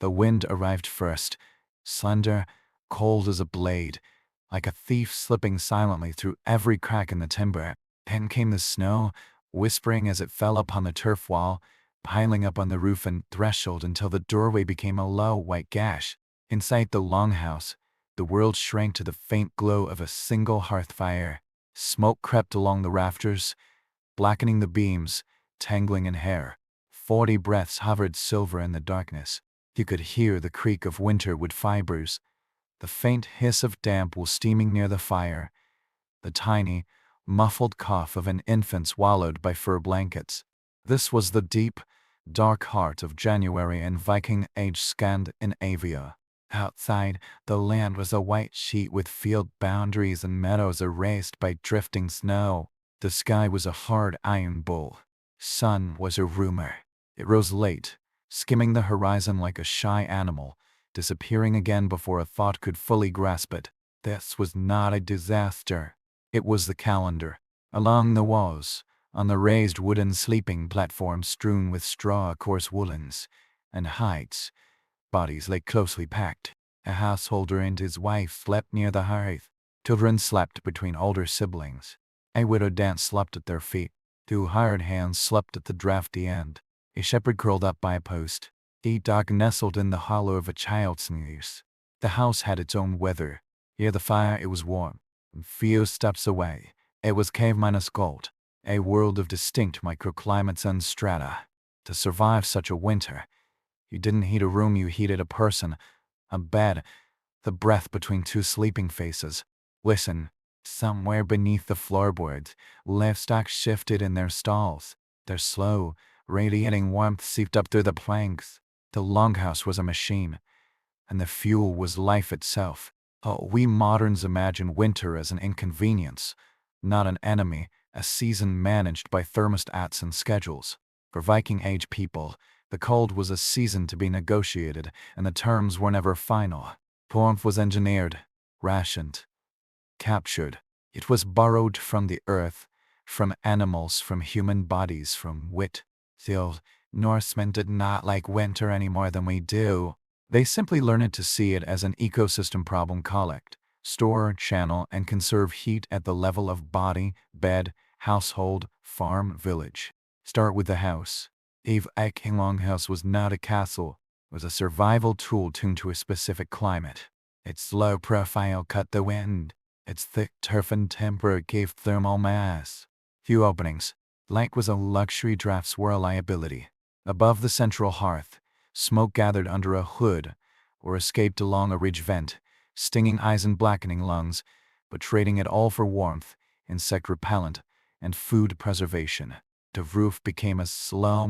The wind arrived first, slender, cold as a blade, like a thief slipping silently through every crack in the timber. Then came the snow, whispering as it fell upon the turf wall, piling up on the roof and threshold until the doorway became a low white gash. Inside the longhouse, the world shrank to the faint glow of a single hearth fire. Smoke crept along the rafters, blackening the beams, tangling in hair. 40 breaths hovered silver in the darkness. You could hear the creak of winter wood fibers, the faint hiss of damp while steaming near the fire, the tiny, muffled cough of an infant swallowed by fur blankets. This was the deep, dark heart of January in Viking age Scandinavia. Outside, the land was a white sheet with field boundaries and meadows erased by drifting snow. The sky was a hard iron bowl. Sun was a rumor. It rose late, skimming the horizon like a shy animal, disappearing again before a thought could fully grasp it. This was not a disaster. It was the calendar. Along the walls, on the raised wooden sleeping platforms strewn with straw, coarse woolens, and hides, bodies lay closely packed. A householder and his wife slept near the hearth. Children slept between older siblings. A widowed aunt slept at their feet. 2 hired hands slept at the draughty end. A shepherd curled up by a post. A dog nestled in the hollow of a child's knees. The house had its own weather. Near the fire it was warm. A few steps away, it was cave minus gold, a world of distinct microclimates and strata. To survive such a winter, you didn't heat a room, you heated a person, a bed, the breath between 2 sleeping faces. Listen, somewhere beneath the floorboards, livestock shifted in their stalls. Their slow, radiating warmth seeped up through the planks. The longhouse was a machine, and the fuel was life itself. Oh, we moderns imagine winter as an inconvenience, not an enemy, a season managed by thermostats and schedules. For Viking age people, the cold was a season to be negotiated, and the terms were never final. Warmth was engineered, rationed, captured. It was borrowed from the earth, from animals, from human bodies, from wit. The old Norsemen did not like winter any more than we do. They simply learned to see it as an ecosystem problem: collect, store, channel, and conserve heat at the level of body, bed, household, farm, village. Start with the house. The Viking longhouse was not a castle. It was a survival tool tuned to a specific climate. Its low profile cut the wind. Its thick turf and timber gave thermal mass. Few openings. Light was a luxury, drafts were a liability. Above the central hearth, smoke gathered under a hood or escaped along a ridge vent, stinging eyes and blackening lungs, but trading it all for warmth, insect repellent, and food preservation. The roof became a slow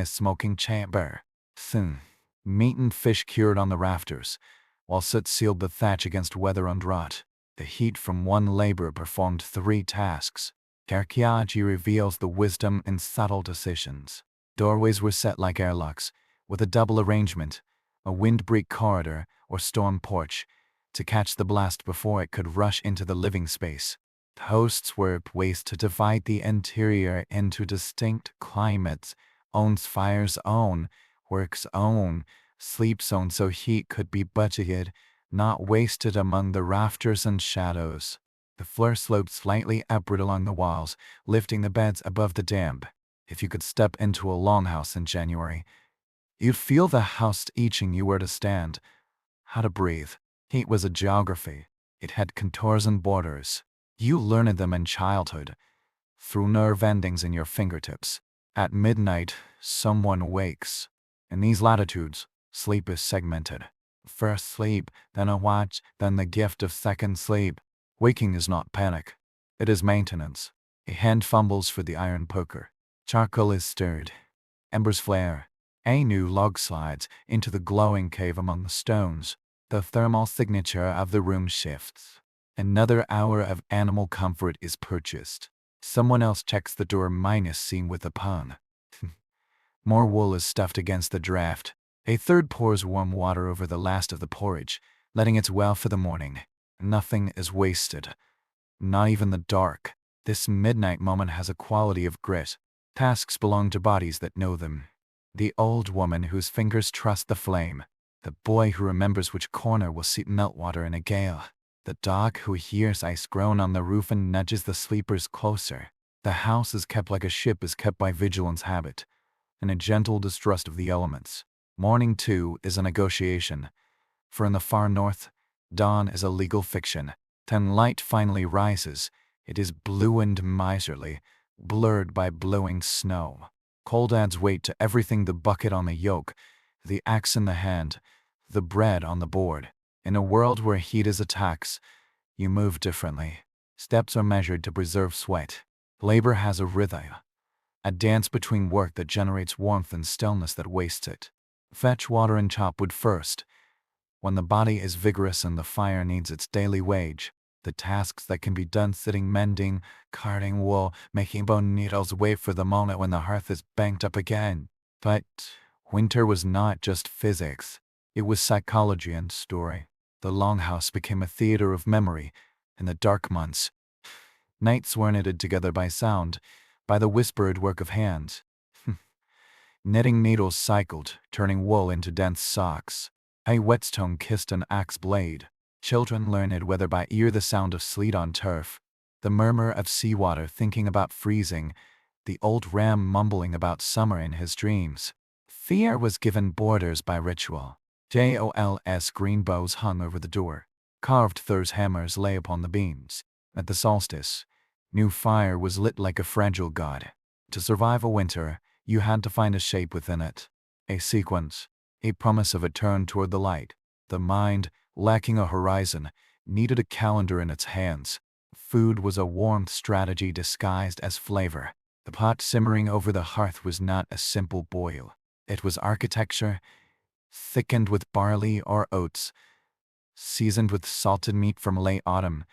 smoking chamber. Thin, meat and fish cured on the rafters, while soot sealed the thatch against weather and rot. The heat from one labor performed 3 tasks. Archaeology reveals the wisdom in subtle decisions. Doorways were set like airlocks, with a double arrangement, a windbreak corridor or storm porch, to catch the blast before it could rush into the living space. Hosts were placed to divide the interior into distinct climates: owns fire's own, work's own, sleep's own, so heat could be budgeted, not wasted among the rafters and shadows. The floor sloped slightly upward along the walls, lifting the beds above the damp. If you could step into a longhouse in January, you'd feel the house teaching you where to stand, how to breathe. Heat was a geography. It had contours and borders. You learned them in childhood, through nerve endings in your fingertips. At midnight, someone wakes. In these latitudes, sleep is segmented. First sleep, then a watch, then the gift of second sleep. Waking is not panic. It is maintenance. A hand fumbles for the iron poker. Charcoal is stirred. Embers flare. A new log slides into the glowing cave among the stones. The thermal signature of the room shifts. Another hour of animal comfort is purchased. Someone else checks the door, seen with a pun. More wool is stuffed against the draft. A third pours warm water over the last of the porridge, letting it well for the morning. Nothing is wasted. Not even the dark. This midnight moment has a quality of grit. Tasks belong to bodies that know them. The old woman whose fingers trust the flame. The boy who remembers which corner will seep meltwater in a gale. The dog who hears ice groan on the roof and nudges the sleepers closer. The house is kept like a ship is kept by vigilance habit, and a gentle distrust of the elements. Morning, too, is a negotiation, for in the far north, dawn is a legal fiction. Then light finally rises. It is blue and miserly, blurred by blowing snow. Cold adds weight to everything: the bucket on the yoke, the axe in the hand, the bread on the board. In a world where heat is a tax, you move differently. Steps are measured to preserve sweat. Labor has a rhythm, a dance between work that generates warmth and stillness that wastes it. Fetch water and chop wood first. When the body is vigorous and the fire needs its daily wage, the tasks that can be done sitting, mending, carding wool, making bone needles, wait for the moment when the hearth is banked up again. But winter was not just physics. It was psychology and story. The longhouse became a theater of memory. In the dark months, nights were knitted together by sound, by the whispered work of hands. Knitting needles cycled, turning wool into dense socks. A whetstone kissed an axe blade. Children learned whether by ear the sound of sleet on turf, the murmur of seawater thinking about freezing, the old ram mumbling about summer in his dreams. Fear was given borders by ritual. Jols green bows hung over the door. Carved Thur's hammers lay upon the beams. At the solstice, new fire was lit like a fragile god. To survive a winter, you had to find a shape within it, a sequence, a promise of a turn toward the light. The mind, lacking a horizon, needed a calendar in its hands. Food was a warmth strategy disguised as flavor. The pot simmering over the hearth was not a simple boil. It was architecture, thickened with barley or oats, seasoned with salted meat from late autumn,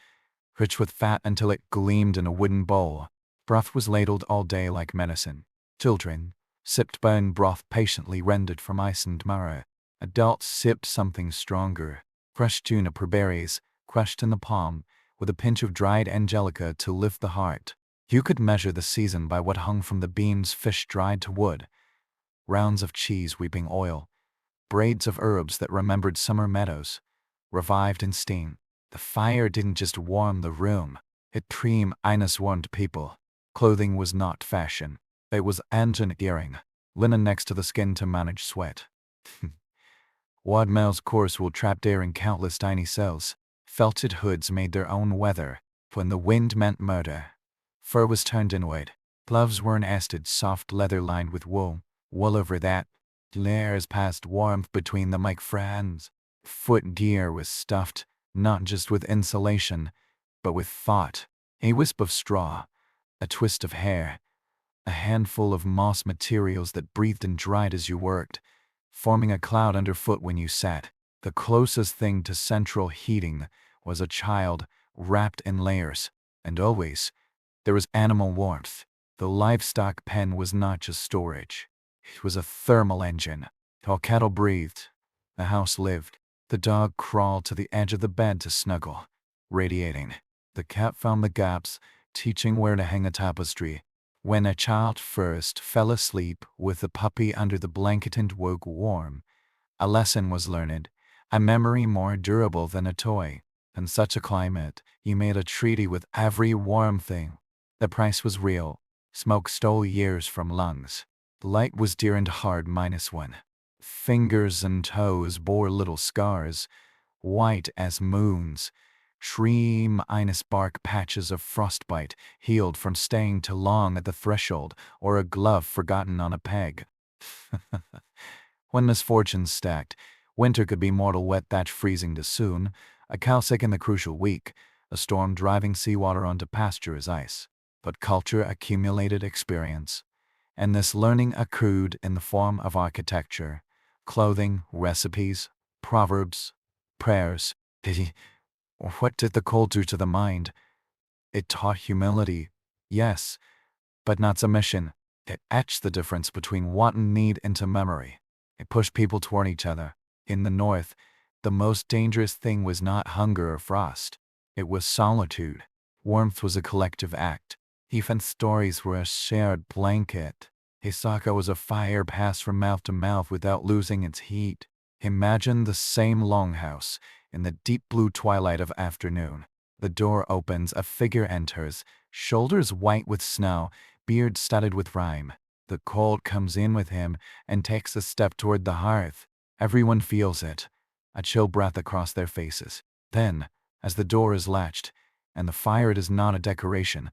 rich with fat until it gleamed in a wooden bowl. Broth was ladled all day like medicine. Children sipped bone broth patiently rendered from ice and marrow. Adults sipped something stronger, fresh juniper berries, crushed in the palm, with a pinch of dried angelica to lift the heart. You could measure the season by what hung from the beams: fish dried to wood, rounds of cheese weeping oil, braids of herbs that remembered summer meadows, revived in steam. The fire didn't just warm the room, it warmed people. Clothing was not fashion. It was engineering. Linen next to the skin to manage sweat. Wadmel's coarse wool trapped air in countless tiny cells. Felted hoods made their own weather. When the wind meant murder, fur was turned inward. Gloves were nested, soft leather lined with wool. Wool over that. Layers passed warmth between them like friends. Foot gear was stuffed, not just with insulation, but with thought. A wisp of straw, a twist of hair, a handful of moss materials that breathed and dried as you worked, forming a cloud underfoot when you sat. The closest thing to central heating was a child wrapped in layers, and always there was animal warmth. The livestock pen was not just storage. It was a thermal engine. While cattle breathed, the house lived. The dog crawled to the edge of the bed to snuggle, radiating. The cat found the gaps, teaching where to hang a tapestry. When a child first fell asleep with the puppy under the blanket and woke warm, a lesson was learned, a memory more durable than a toy. In such a climate, you made a treaty with every warm thing. The price was real. Smoke stole years from lungs. Light was dear and hard -1. Fingers and toes bore little scars, white as moons. Tree -bark patches of frostbite, healed from staying too long at the threshold, or a glove forgotten on a peg. When misfortunes stacked, winter could be mortal: wet thatch freezing too soon, a cow sick in the crucial week, a storm driving seawater onto pasture as ice. But culture accumulated experience, and this learning accrued in the form of architecture, clothing, recipes, proverbs, prayers. What did the cold do to the mind? It taught humility, yes, but not submission. It etched the difference between want and need into memory. It pushed people toward each other. In the North, the most dangerous thing was not hunger or frost. It was solitude. Warmth was a collective act. Even stories were a shared blanket. A saka was a fire passed from mouth to mouth without losing its heat. Imagine the same longhouse in the deep blue twilight of afternoon. The door opens, a figure enters, shoulders white with snow, beard studded with rime. The cold comes in with him and takes a step toward the hearth. Everyone feels it, a chill breath across their faces. Then, as the door is latched, and the fire it is not a decoration,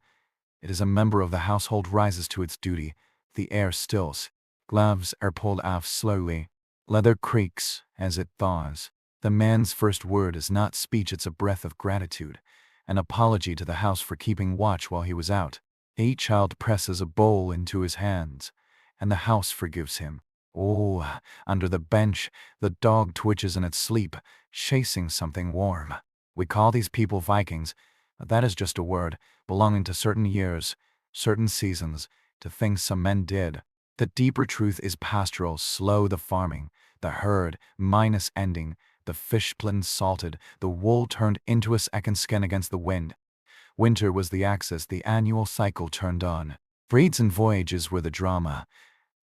it is a member of the household rises to its duty. The air stills. Gloves are pulled off slowly. Leather creaks as it thaws. The man's first word is not speech, it's a breath of gratitude, an apology to the house for keeping watch while he was out. A child presses a bowl into his hands, and the house forgives him. Oh, under the bench, the dog twitches in its sleep, chasing something warm. We call these people Vikings, but that is just a word, belonging to certain years, certain seasons, to things some men did. The deeper truth is pastoral, slow the farming, the herd, minus ending, the fish blend salted, the wool turned into a second skin against the wind. Winter was the axis, the annual cycle turned on. Breeds and voyages were the drama,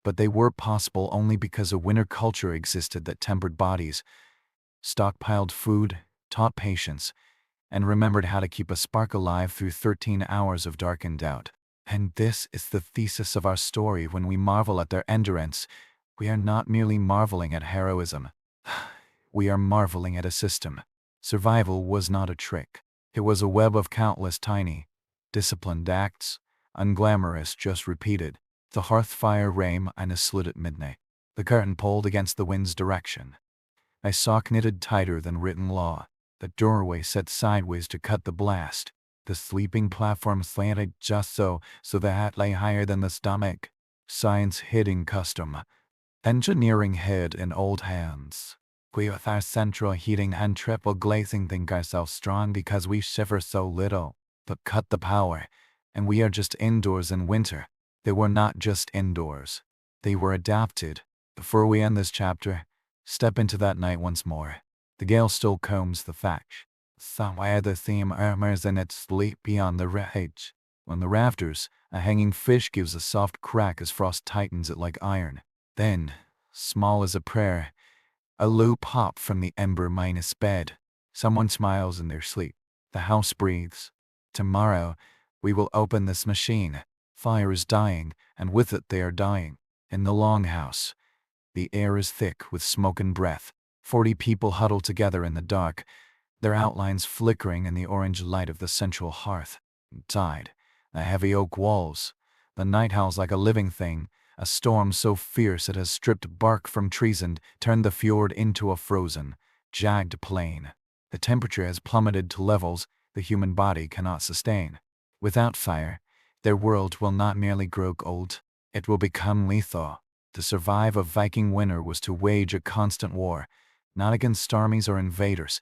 but they were possible only because a winter culture existed that tempered bodies, stockpiled food, taught patience, and remembered how to keep a spark alive through 13 hours of dark and doubt. And this is the thesis of our story. When we marvel at their endurance, we are not merely marveling at heroism. We are marveling at a system. Survival was not a trick. It was a web of countless tiny, disciplined acts, unglamorous, just repeated. The hearth fire rame and a slit at midnight. The curtain pulled against the wind's direction. A sock knitted tighter than written law. The doorway set sideways to cut the blast. The sleeping platform slanted just so the hat lay higher than the stomach. Science hid in custom. Engineering hid in old hands. We with our central heating and triple glazing think ourselves strong because we shiver so little. But cut the power, and we are just indoors in winter. They were not just indoors. They were adapted. Before we end this chapter, step into that night once more. The gale still combs the thatch. Somewhere the theme murmurs in its sleep beyond the rage. On the rafters, a hanging fish gives a soft crack as frost tightens it like iron. Then, small as a prayer, a low pop from the ember minus bed. Someone smiles in their sleep. The house breathes. Tomorrow, we will open this machine. Fire is dying, and with it they are dying. In the longhouse, the air is thick with smoke and breath. 40 people huddle together in the dark, their outlines flickering in the orange light of the central hearth. Inside, the heavy oak walls. The night howls like a living thing, a storm so fierce it has stripped bark from trees and turned the fjord into a frozen, jagged plain. The temperature has plummeted to levels the human body cannot sustain. Without fire, their world will not merely grow cold, it will become lethal. To survive a Viking winter was to wage a constant war, not against armies or invaders,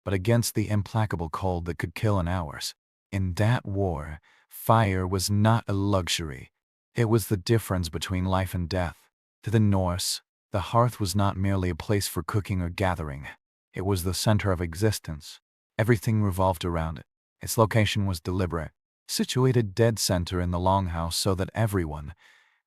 but against the implacable cold that could kill in hours. In that war, fire was not a luxury. It was the difference between life and death. To the Norse, the hearth was not merely a place for cooking or gathering. It was the center of existence. Everything revolved around it. Its location was deliberate, situated dead center in the longhouse so that everyone,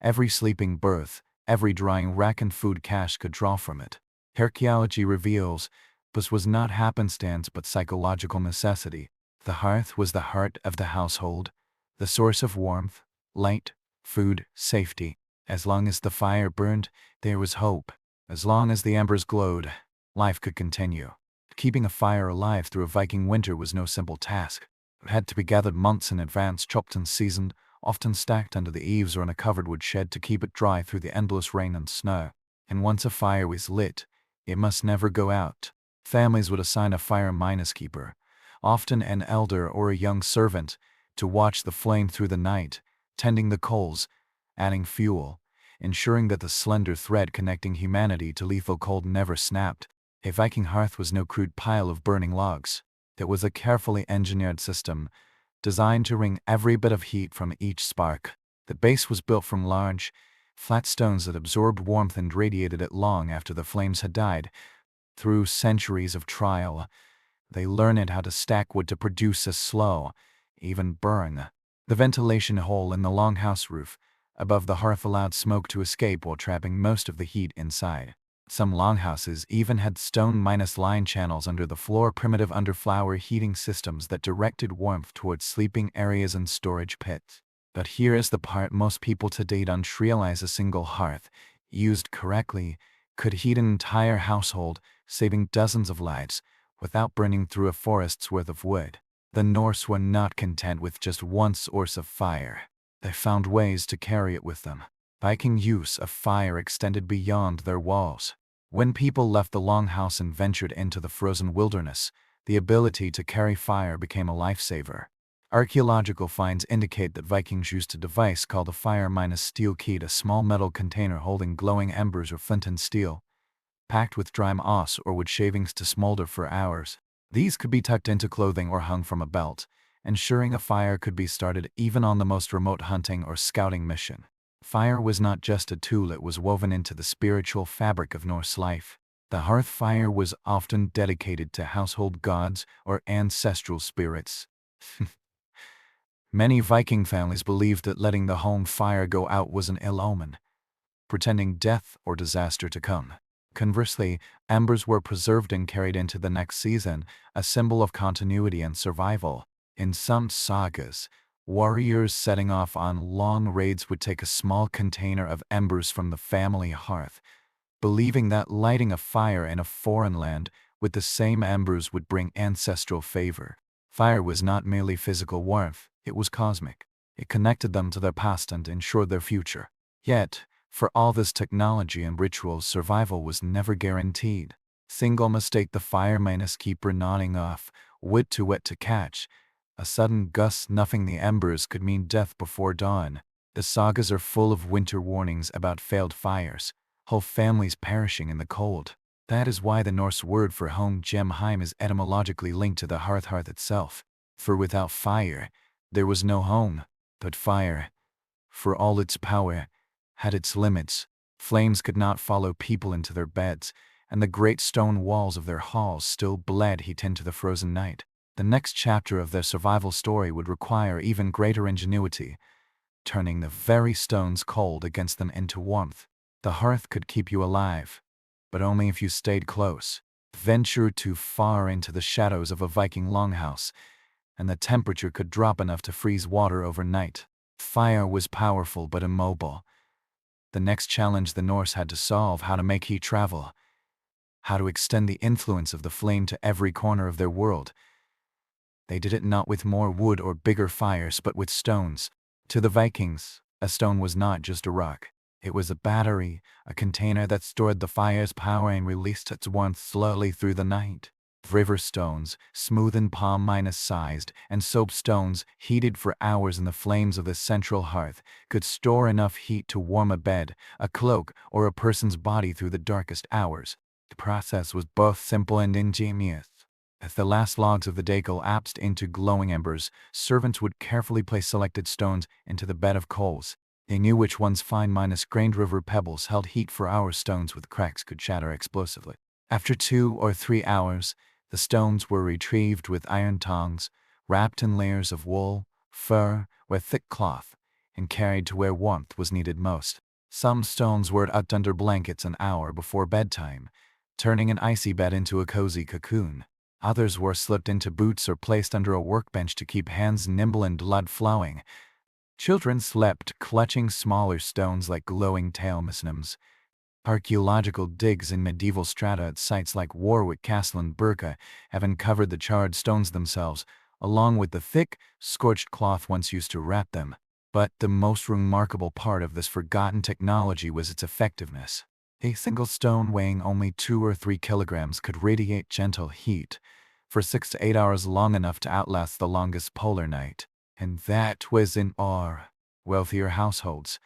every sleeping berth, every drying rack and food cache could draw from it. Archaeology reveals this was not happenstance but psychological necessity. The hearth was the heart of the household, the source of warmth, light, food, safety. As long as the fire burned, there was hope. As long as the embers glowed, life could continue. Keeping a fire alive through a Viking winter was no simple task. It had to be gathered months in advance, chopped and seasoned, often stacked under the eaves or in a covered wood shed to keep it dry through the endless rain and snow. And once a fire was lit, it must never go out. Families would assign a fire minus keeper, often an elder or a young servant, to watch the flame through the night, tending the coals, adding fuel, ensuring that the slender thread connecting humanity to lethal cold never snapped. A Viking hearth was no crude pile of burning logs. It was a carefully engineered system, designed to wring every bit of heat from each spark. The base was built from large, flat stones that absorbed warmth and radiated it long after the flames had died. Through centuries of trial, they learned how to stack wood to produce a slow, even burn. The ventilation hole in the longhouse roof above the hearth allowed smoke to escape while trapping most of the heat inside. Some longhouses even had stone-line channels under the floor, primitive underfloor heating systems that directed warmth towards sleeping areas and storage pits. But here is the part most people today don't realize: a single hearth, used correctly, could heat an entire household, saving dozens of lives, without burning through a forest's worth of wood. The Norse were not content with just one source of fire. They found ways to carry it with them. Viking use of fire extended beyond their walls. When people left the longhouse and ventured into the frozen wilderness, the ability to carry fire became a lifesaver. Archaeological finds indicate that Vikings used a device called a fire-steel kit, a small metal container holding glowing embers or flint and steel, packed with dry moss or wood shavings to smolder for hours. These could be tucked into clothing or hung from a belt, ensuring a fire could be started even on the most remote hunting or scouting mission. Fire was not just a tool, it was woven into the spiritual fabric of Norse life. The hearth fire was often dedicated to household gods or ancestral spirits. Many Viking families believed that letting the home fire go out was an ill omen, pretending death or disaster to come. Conversely, embers were preserved and carried into the next season, a symbol of continuity and survival. In some sagas, warriors setting off on long raids would take a small container of embers from the family hearth, believing that lighting a fire in a foreign land with the same embers would bring ancestral favor. Fire was not merely physical warmth, it was cosmic. It connected them to their past and ensured their future. Yet, for all this technology and rituals, survival was never guaranteed. Single mistake: the fireman's keeper nodding off, wood too wet to catch. A sudden gust snuffing the embers could mean death before dawn. The sagas are full of winter warnings about failed fires, whole families perishing in the cold. That is why the Norse word for home, Gemheim, is etymologically linked to the hearth itself. For without fire, there was no home. But fire, for all its power, had its limits. Flames could not follow people into their beds, and the great stone walls of their halls still bled heat into the frozen night. The next chapter of their survival story would require even greater ingenuity, turning the very stones cold against them into warmth. The hearth could keep you alive, but only if you stayed close. Venture too far into the shadows of a Viking longhouse, and the temperature could drop enough to freeze water overnight. Fire was powerful but immobile. The next challenge the Norse had to solve: how to make heat travel, how to extend the influence of the flame to every corner of their world. They did it not with more wood or bigger fires, but with stones. To the Vikings, a stone was not just a rock. It was a battery, a container that stored the fire's power and released its warmth slowly through the night. River stones, smooth and palm-sized, and soapstones, heated for hours in the flames of the central hearth, could store enough heat to warm a bed, a cloak, or a person's body through the darkest hours. The process was both simple and ingenious. As the last logs of the day collapsed into glowing embers, servants would carefully place selected stones into the bed of coals. They knew which ones fine-grained river pebbles held heat for hours. Stones with cracks could shatter explosively. After 2 or 3 hours, the stones were retrieved with iron tongs, wrapped in layers of wool, fur, or thick cloth, and carried to where warmth was needed most. Some stones were tucked under blankets an hour before bedtime, turning an icy bed into a cozy cocoon. Others were slipped into boots or placed under a workbench to keep hands nimble and blood flowing. Children slept clutching smaller stones like glowing talismans. Archaeological digs in medieval strata at sites like Warwick Castle and Birka have uncovered the charred stones themselves, along with the thick, scorched cloth once used to wrap them. But the most remarkable part of this forgotten technology was its effectiveness. A single stone weighing only 2 or 3 kilograms could radiate gentle heat for 6 to 8 hours, long enough to outlast the longest polar night. And that was in our wealthier households.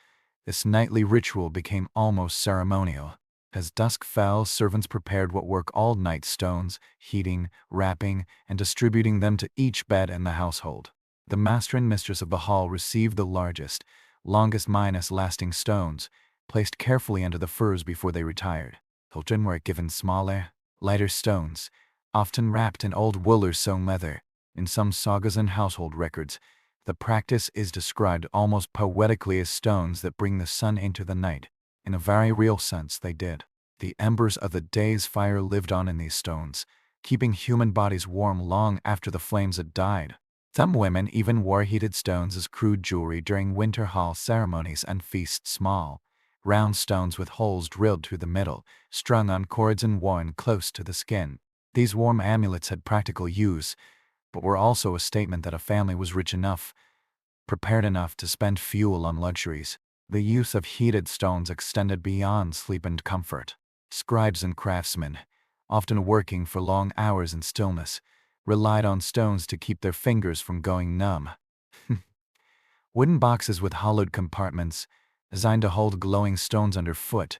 This nightly ritual became almost ceremonial. As dusk fell, servants prepared what work all night: stones, heating, wrapping, and distributing them to each bed in the household. The master and mistress of the hall received the largest, longest-lasting stones, placed carefully under the furs before they retired. Children were given smaller, lighter stones, often wrapped in old wool or sewn leather. In some sagas and household records, the practice is described almost poetically as stones that bring the sun into the night. In a very real sense, they did. The embers of the day's fire lived on in these stones, keeping human bodies warm long after the flames had died. Some women even wore heated stones as crude jewelry during winter hall ceremonies and feasts. Small, round stones with holes drilled through the middle, strung on cords and worn close to the skin. These warm amulets had practical use, but were also a statement that a family was rich enough, prepared enough to spend fuel on luxuries. The use of heated stones extended beyond sleep and comfort. Scribes and craftsmen, often working for long hours in stillness, relied on stones to keep their fingers from going numb. Wooden boxes with hollowed compartments, designed to hold glowing stones underfoot,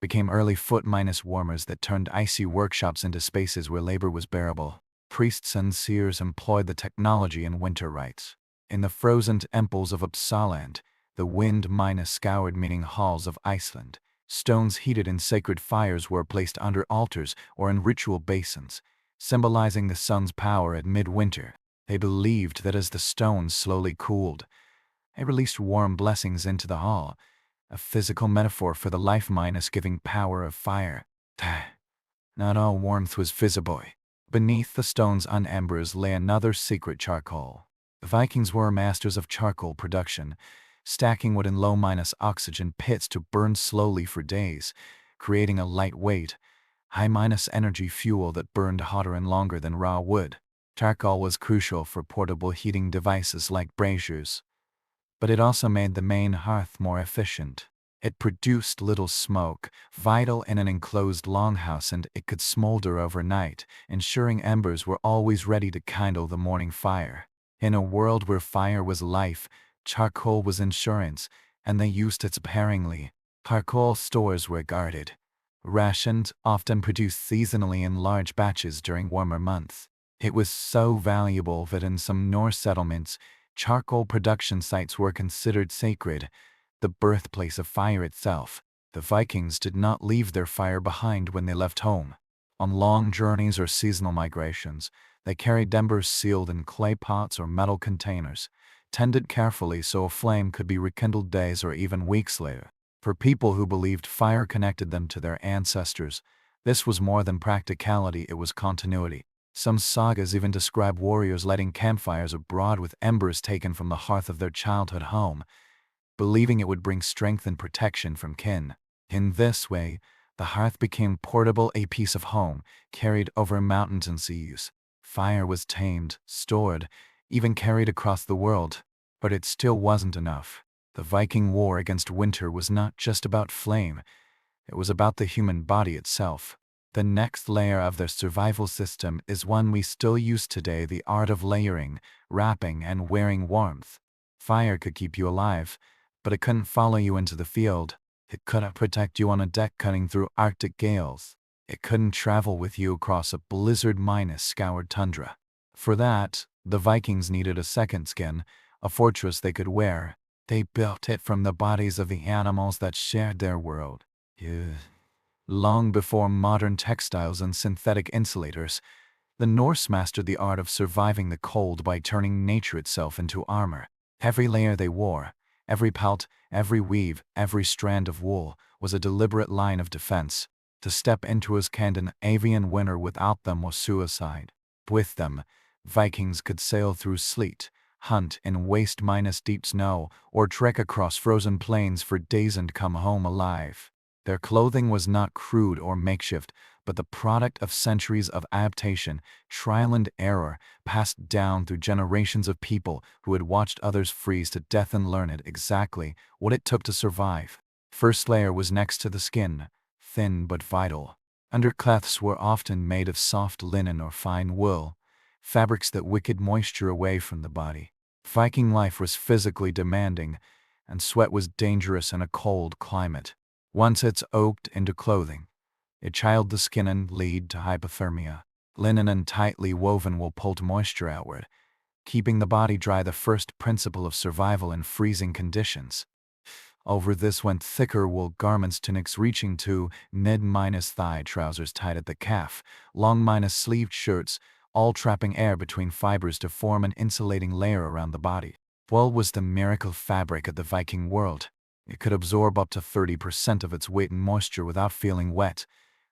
became early foot-warmers that turned icy workshops into spaces where labor was bearable. Priests and seers employed the technology in winter rites. In the frozen temples of Uppsala, the wind-scoured meeting halls of Iceland, stones heated in sacred fires were placed under altars or in ritual basins, symbolizing the sun's power at midwinter. They believed that as the stones slowly cooled, they released warm blessings into the hall, a physical metaphor for the life-giving power of fire. Not all warmth was visible. Beneath the stones on embers lay another secret: charcoal. The Vikings were masters of charcoal production, stacking wood in low-oxygen pits to burn slowly for days, creating a lightweight, high-energy fuel that burned hotter and longer than raw wood. Charcoal was crucial for portable heating devices like braziers, but it also made the main hearth more efficient. It produced little smoke, vital in an enclosed longhouse, and it could smolder overnight, ensuring embers were always ready to kindle the morning fire. In a world where fire was life, charcoal was insurance, and they used it sparingly. Charcoal stores were guarded, rationed, often produced seasonally in large batches during warmer months. It was so valuable that in some Norse settlements, charcoal production sites were considered sacred, the birthplace of fire itself. The Vikings did not leave their fire behind when they left home. On long journeys or seasonal migrations, they carried embers sealed in clay pots or metal containers, tended carefully so a flame could be rekindled days or even weeks later. For people who believed fire connected them to their ancestors, this was more than practicality, it was continuity. Some sagas even describe warriors lighting campfires abroad with embers taken from the hearth of their childhood home, believing it would bring strength and protection from kin. In this way, the hearth became portable, a piece of home, carried over mountains and seas. Fire was tamed, stored, even carried across the world. But it still wasn't enough. The Viking war against winter was not just about flame, it was about the human body itself. The next layer of their survival system is one we still use today: the art of layering, wrapping, and wearing warmth. Fire could keep you alive, but it couldn't follow you into the field. It couldn't protect you on a deck cutting through Arctic gales. It couldn't travel with you across a blizzard-scoured tundra. For that, the Vikings needed a second skin, a fortress they could wear. They built it from the bodies of the animals that shared their world. Long before modern textiles and synthetic insulators, the Norse mastered the art of surviving the cold by turning nature itself into armor. Every layer they wore, every pelt, every weave, every strand of wool, was a deliberate line of defense. To step into a Scandinavian winter without them was suicide. With them, Vikings could sail through sleet, hunt in waist-deep snow, or trek across frozen plains for days and come home alive. Their clothing was not crude or makeshift, but the product of centuries of adaptation, trial and error, passed down through generations of people who had watched others freeze to death and learned exactly what it took to survive. First layer was next to the skin, thin but vital. Undercloths were often made of soft linen or fine wool, fabrics that wicked moisture away from the body. Viking life was physically demanding, and sweat was dangerous in a cold climate. Once it's soaked into clothing, it chilled the skin and lead to hypothermia. Linen and tightly woven wool pulled moisture outward, keeping the body dry, the first principle of survival in freezing conditions. Over this went thicker wool garments, tunics reaching to mid-thigh, trousers tied at the calf, long-sleeved shirts, all trapping air between fibers to form an insulating layer around the body. Wool was the miracle fabric of the Viking world. It could absorb up to 30% of its weight in moisture without feeling wet,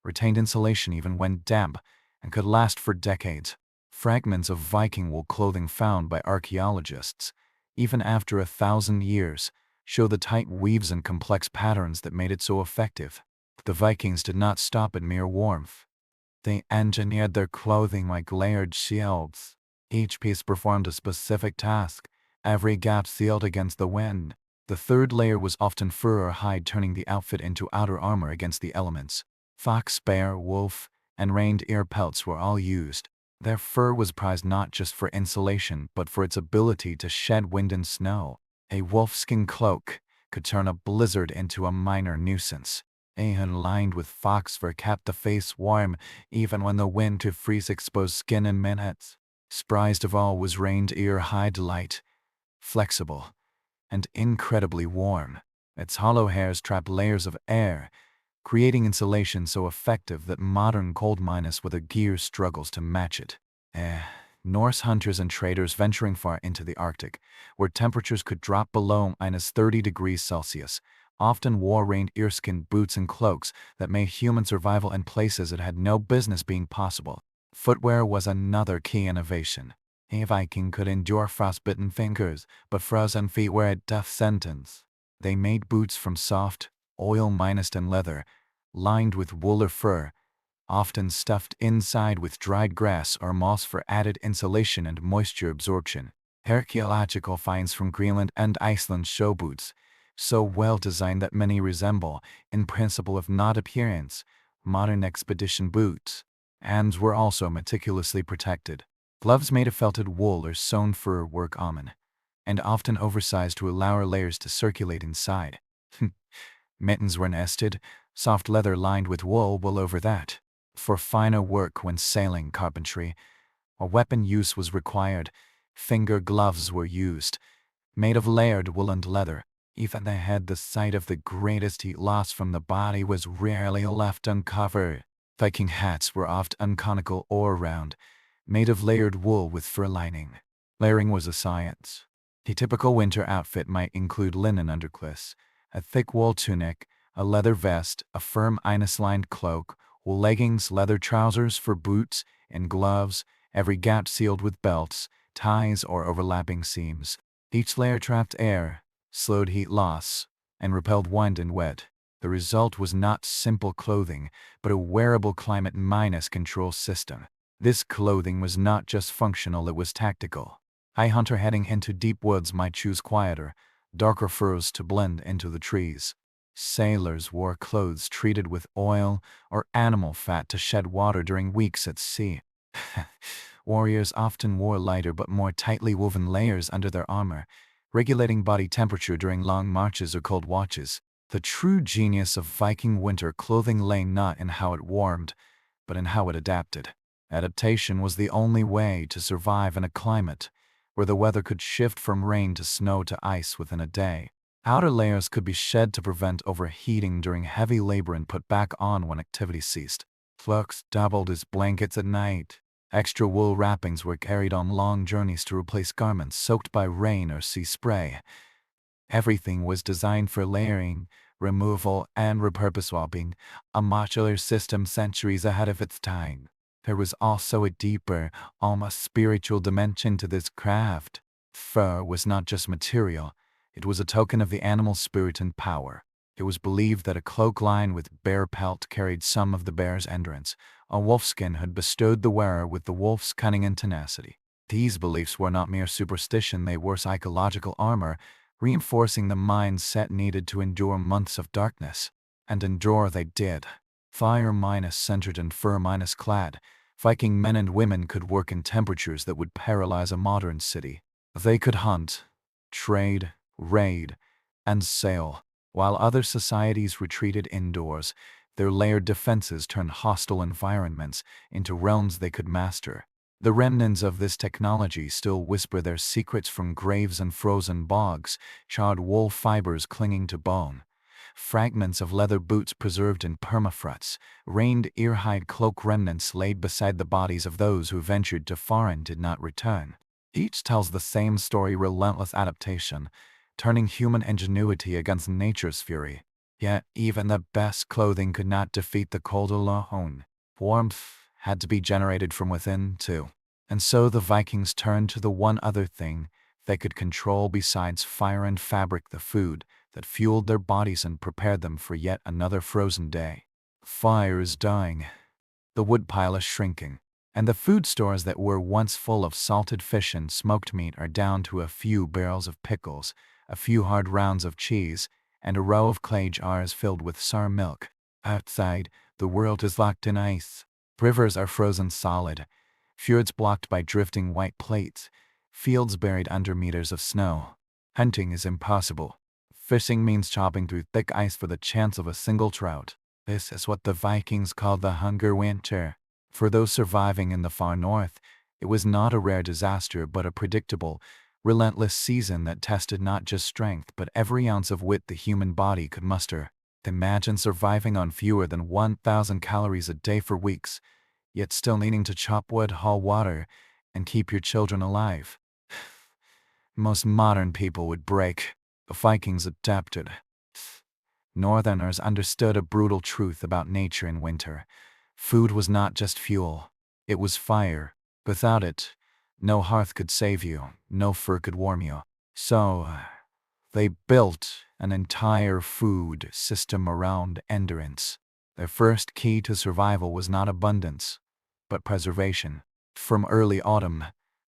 retained insulation even when damp, and could last for decades. Fragments of Viking wool clothing found by archaeologists, even after 1,000 years, show the tight weaves and complex patterns that made it so effective. The Vikings did not stop at mere warmth. They engineered their clothing like layered shields. Each piece performed a specific task, every gap sealed against the wind. The third layer was often fur or hide, turning the outfit into outer armor against the elements. Fox, bear, wolf, and reindeer pelts were all used. Their fur was prized not just for insulation, but for its ability to shed wind and snow. A wolfskin cloak could turn a blizzard into a minor nuisance. A hood lined with fox fur kept the face warm, even when the wind could freeze exposed skin in minutes. Prized of all was reindeer hide, light, flexible, and incredibly warm. Its hollow hairs trapped layers of air, creating insulation so effective that modern cold minus weather gear struggles to match it. Norse hunters and traders venturing far into the Arctic, where temperatures could drop below -30 degrees Celsius, often wore reindeer skin boots and cloaks that made human survival in places it had no business being possible. Footwear was another key innovation. A Viking could endure frostbitten fingers, but frozen feet were a death sentence. They made boots from soft, oil-mined leather, lined with wool or fur, often stuffed inside with dried grass or moss for added insulation and moisture absorption. Archaeological finds from Greenland and Iceland show boots, so well designed that many resemble, in principle if not appearance, modern expedition boots. Hands were also meticulously protected. Gloves made of felted wool or sewn fur were common, and often oversized to allow layers to circulate inside. Mittens were nested, soft leather lined with wool over that. For finer work when sailing, carpentry, or weapon use was required, finger gloves were used, made of layered wool and leather. Even they had the site of the greatest heat loss from the body was rarely left uncovered. Viking hats were often conical or round, made of layered wool with fur lining. Layering was a science. A typical winter outfit might include linen undercliffs, a thick wool tunic, a leather vest, a firm lined cloak, wool leggings, leather trousers for boots, and gloves, every gap sealed with belts, ties, or overlapping seams. Each layer trapped air, slowed heat loss, and repelled wind and wet. The result was not simple clothing, but a wearable climate-control system. This clothing was not just functional, it was tactical. A hunter heading into deep woods might choose quieter, darker furs to blend into the trees. Sailors wore clothes treated with oil or animal fat to shed water during weeks at sea. Warriors often wore lighter but more tightly woven layers under their armor, regulating body temperature during long marches or cold watches. The true genius of Viking winter clothing lay not in how it warmed, but in how it adapted. Adaptation was the only way to survive in a climate where the weather could shift from rain to snow to ice within a day. Outer layers could be shed to prevent overheating during heavy labor and put back on when activity ceased. Cloaks doubled as blankets at night. Extra wool wrappings were carried on long journeys to replace garments soaked by rain or sea spray. Everything was designed for layering, removal, and repurpose swapping, a modular system centuries ahead of its time. There was also a deeper, almost spiritual dimension to this craft. Fur was not just material. It was a token of the animal's spirit and power. It was believed that a cloak lined with bear pelt carried some of the bear's endurance. A wolfskin had bestowed the wearer with the wolf's cunning and tenacity. These beliefs were not mere superstition, they were psychological armor, reinforcing the mindset needed to endure months of darkness. And endure they did. Fire-centered and fur-clad, Viking men and women could work in temperatures that would paralyze a modern city. They could hunt, trade, raid, and sail. While other societies retreated indoors, their layered defenses turned hostile environments into realms they could master. The remnants of this technology still whisper their secrets from graves and frozen bogs, charred wool fibers clinging to bone, fragments of leather boots preserved in permafrost, reindeer hide cloak remnants laid beside the bodies of those who ventured too far and did not return. Each tells the same story: relentless adaptation, turning human ingenuity against nature's fury. Yet even the best clothing could not defeat the cold alone. Warmth had to be generated from within, too. And so the Vikings turned to the one other thing they could control besides fire and fabric: the food that fueled their bodies and prepared them for yet another frozen day. Fire is dying, the woodpile is shrinking, and the food stores that were once full of salted fish and smoked meat are down to a few barrels of pickles, a few hard rounds of cheese, and a row of clay jars filled with sour milk. Outside, the world is locked in ice. Rivers are frozen solid, fjords blocked by drifting white plates, fields buried under meters of snow. Hunting is impossible. Fishing means chopping through thick ice for the chance of a single trout. This is what the Vikings called the Hunger Winter. For those surviving in the far north, it was not a rare disaster but a predictable, relentless season that tested not just strength but every ounce of wit the human body could muster. Imagine surviving on fewer than 1,000 calories a day for weeks, yet still needing to chop wood, haul water, and keep your children alive. Most modern people would break. The Vikings adapted. Northerners understood a brutal truth about nature in winter. Food was not just fuel, it was fire. Without it, no hearth could save you, no fur could warm you. So, they built an entire food system around endurance. Their first key to survival was not abundance, but preservation. From early autumn,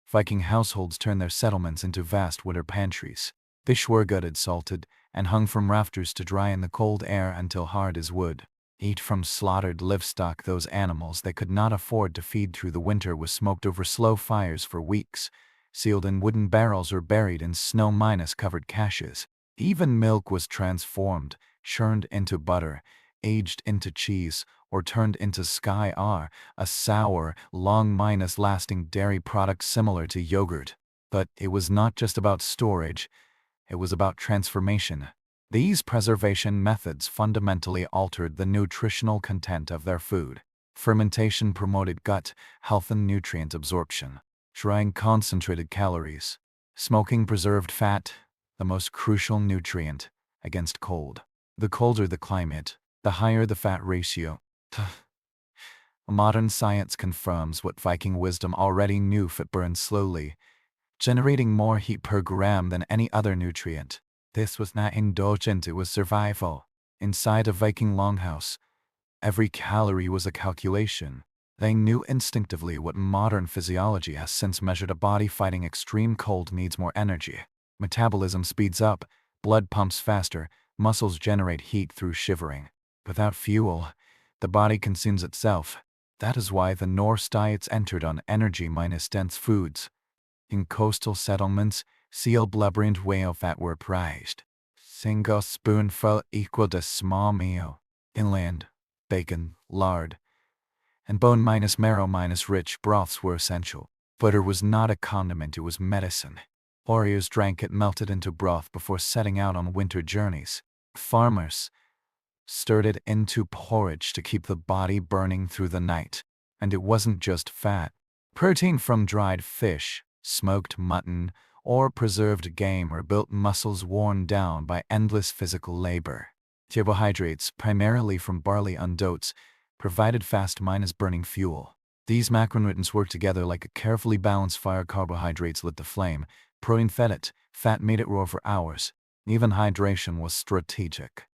Viking households turned their settlements into vast winter pantries. Fish were gutted, salted, and hung from rafters to dry in the cold air until hard as wood. Eat from slaughtered livestock, those animals they could not afford to feed through the winter was smoked over slow fires for weeks, sealed in wooden barrels or buried in snow-covered caches. Even milk was transformed, churned into butter, aged into cheese, or turned into skyr, a sour, long-lasting dairy product similar to yogurt. But it was not just about storage, it was about transformation. These preservation methods fundamentally altered the nutritional content of their food. Fermentation promoted gut health and nutrient absorption. Drying concentrated calories. Smoking preserved fat, the most crucial nutrient, against cold. The colder the climate, the higher the fat ratio. Modern science confirms what Viking wisdom already knew: fat burns slowly, generating more heat per gram than any other nutrient. This was not indulgent, it was survival. Inside a Viking longhouse, every calorie was a calculation. They knew instinctively what modern physiology has since measured: a body fighting extreme cold needs more energy. Metabolism speeds up, blood pumps faster, muscles generate heat through shivering. Without fuel, the body consumes itself. That is why the Norse diets entered on energy minus dense foods. In coastal settlements, seal, blubber, and whale fat were prized. Single spoonful equaled a small meal. Inland, bacon, lard, and bone minus marrow minus rich broths were essential. Butter was not a condiment, it was medicine. Warriors drank it melted into broth before setting out on winter journeys. Farmers stirred it into porridge to keep the body burning through the night. And it wasn't just fat. Protein from dried fish, smoked mutton, or preserved game rebuilt muscles worn down by endless physical labor. Carbohydrates, primarily from barley and oats, provided fast burning fuel. These macronutrients worked together like a carefully balanced fire. Carbohydrates lit the flame, protein fed it, fat made it roar for hours. Even hydration was strategic.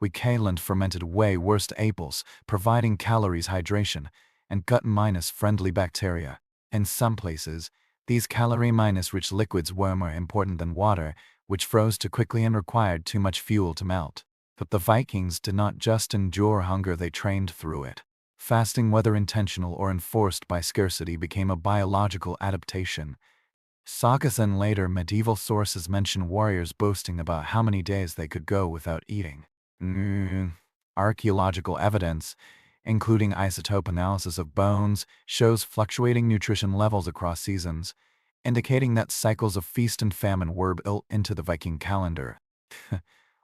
We Kaland fermented way worst apples, providing calories, hydration, and gut-friendly bacteria. In some places, these calorie-rich liquids were more important than water, which froze too quickly and required too much fuel to melt. But the Vikings did not just endure hunger, they trained through it. Fasting, whether intentional or enforced by scarcity, became a biological adaptation. Sagas and later medieval sources mention warriors boasting about how many days they could go without eating. Archaeological evidence, including isotope analysis of bones, shows fluctuating nutrition levels across seasons, indicating that cycles of feast and famine were built into the Viking calendar.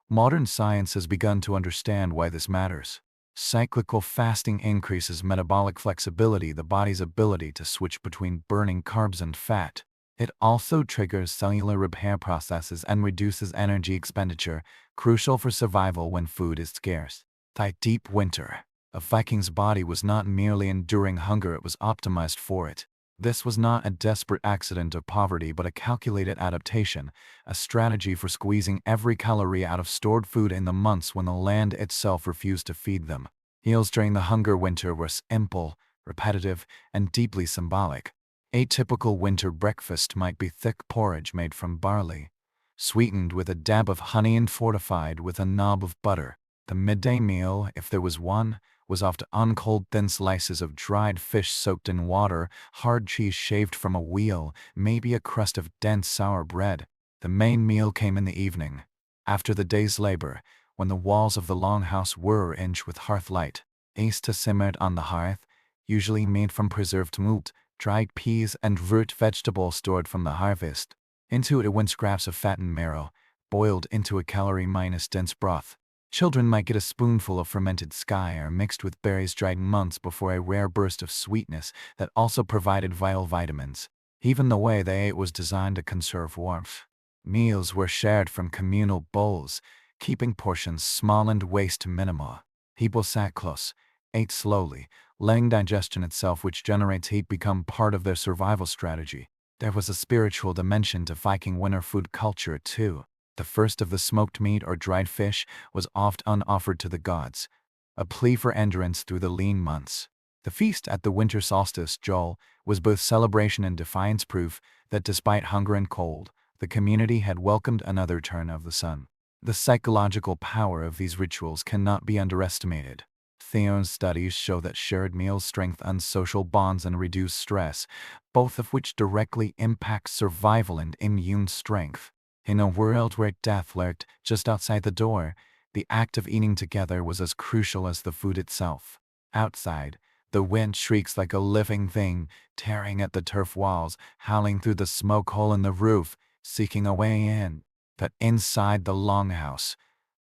Modern science has begun to understand why this matters. Cyclical fasting increases metabolic flexibility, the body's ability to switch between burning carbs and fat. It also triggers cellular repair processes and reduces energy expenditure, crucial for survival when food is scarce. The deep winter. A Viking's body was not merely enduring hunger, it was optimized for it. This was not a desperate accident of poverty but a calculated adaptation, a strategy for squeezing every calorie out of stored food in the months when the land itself refused to feed them. Meals during the hunger winter were simple, repetitive, and deeply symbolic. A typical winter breakfast might be thick porridge made from barley, sweetened with a dab of honey and fortified with a knob of butter. The midday meal, if there was one, was often uncold thin slices of dried fish soaked in water, hard cheese shaved from a wheel, maybe a crust of dense sour bread. The main meal came in the evening, after the day's labor, when the walls of the longhouse were inch with hearth light. Aista simmered on the hearth, usually made from preserved meat, dried peas, and root vegetables stored from the harvest. Into it went scraps of fat and marrow, boiled into a calorie-minus dense broth. Children might get a spoonful of fermented skyr mixed with berries dried months before a rare burst of sweetness that also provided vital vitamins. Even the way they ate was designed to conserve warmth. Meals were shared from communal bowls, keeping portions small and waste minimal. People sat close, ate slowly, letting digestion itself, which generates heat, become part of their survival strategy. There was a spiritual dimension to Viking winter food culture, too. The first of the smoked meat or dried fish was often offered to the gods, a plea for endurance through the lean months. The feast at the winter solstice, Joel, was both celebration and defiance, proof that despite hunger and cold, the community had welcomed another turn of the sun. The psychological power of these rituals cannot be underestimated. Theon's studies show that shared meals strengthen social bonds and reduce stress, both of which directly impact survival and immune strength. In a world where death lurked just outside the door, the act of eating together was as crucial as the food itself. Outside, the wind shrieks like a living thing, tearing at the turf walls, howling through the smoke hole in the roof, seeking a way in. But inside the longhouse,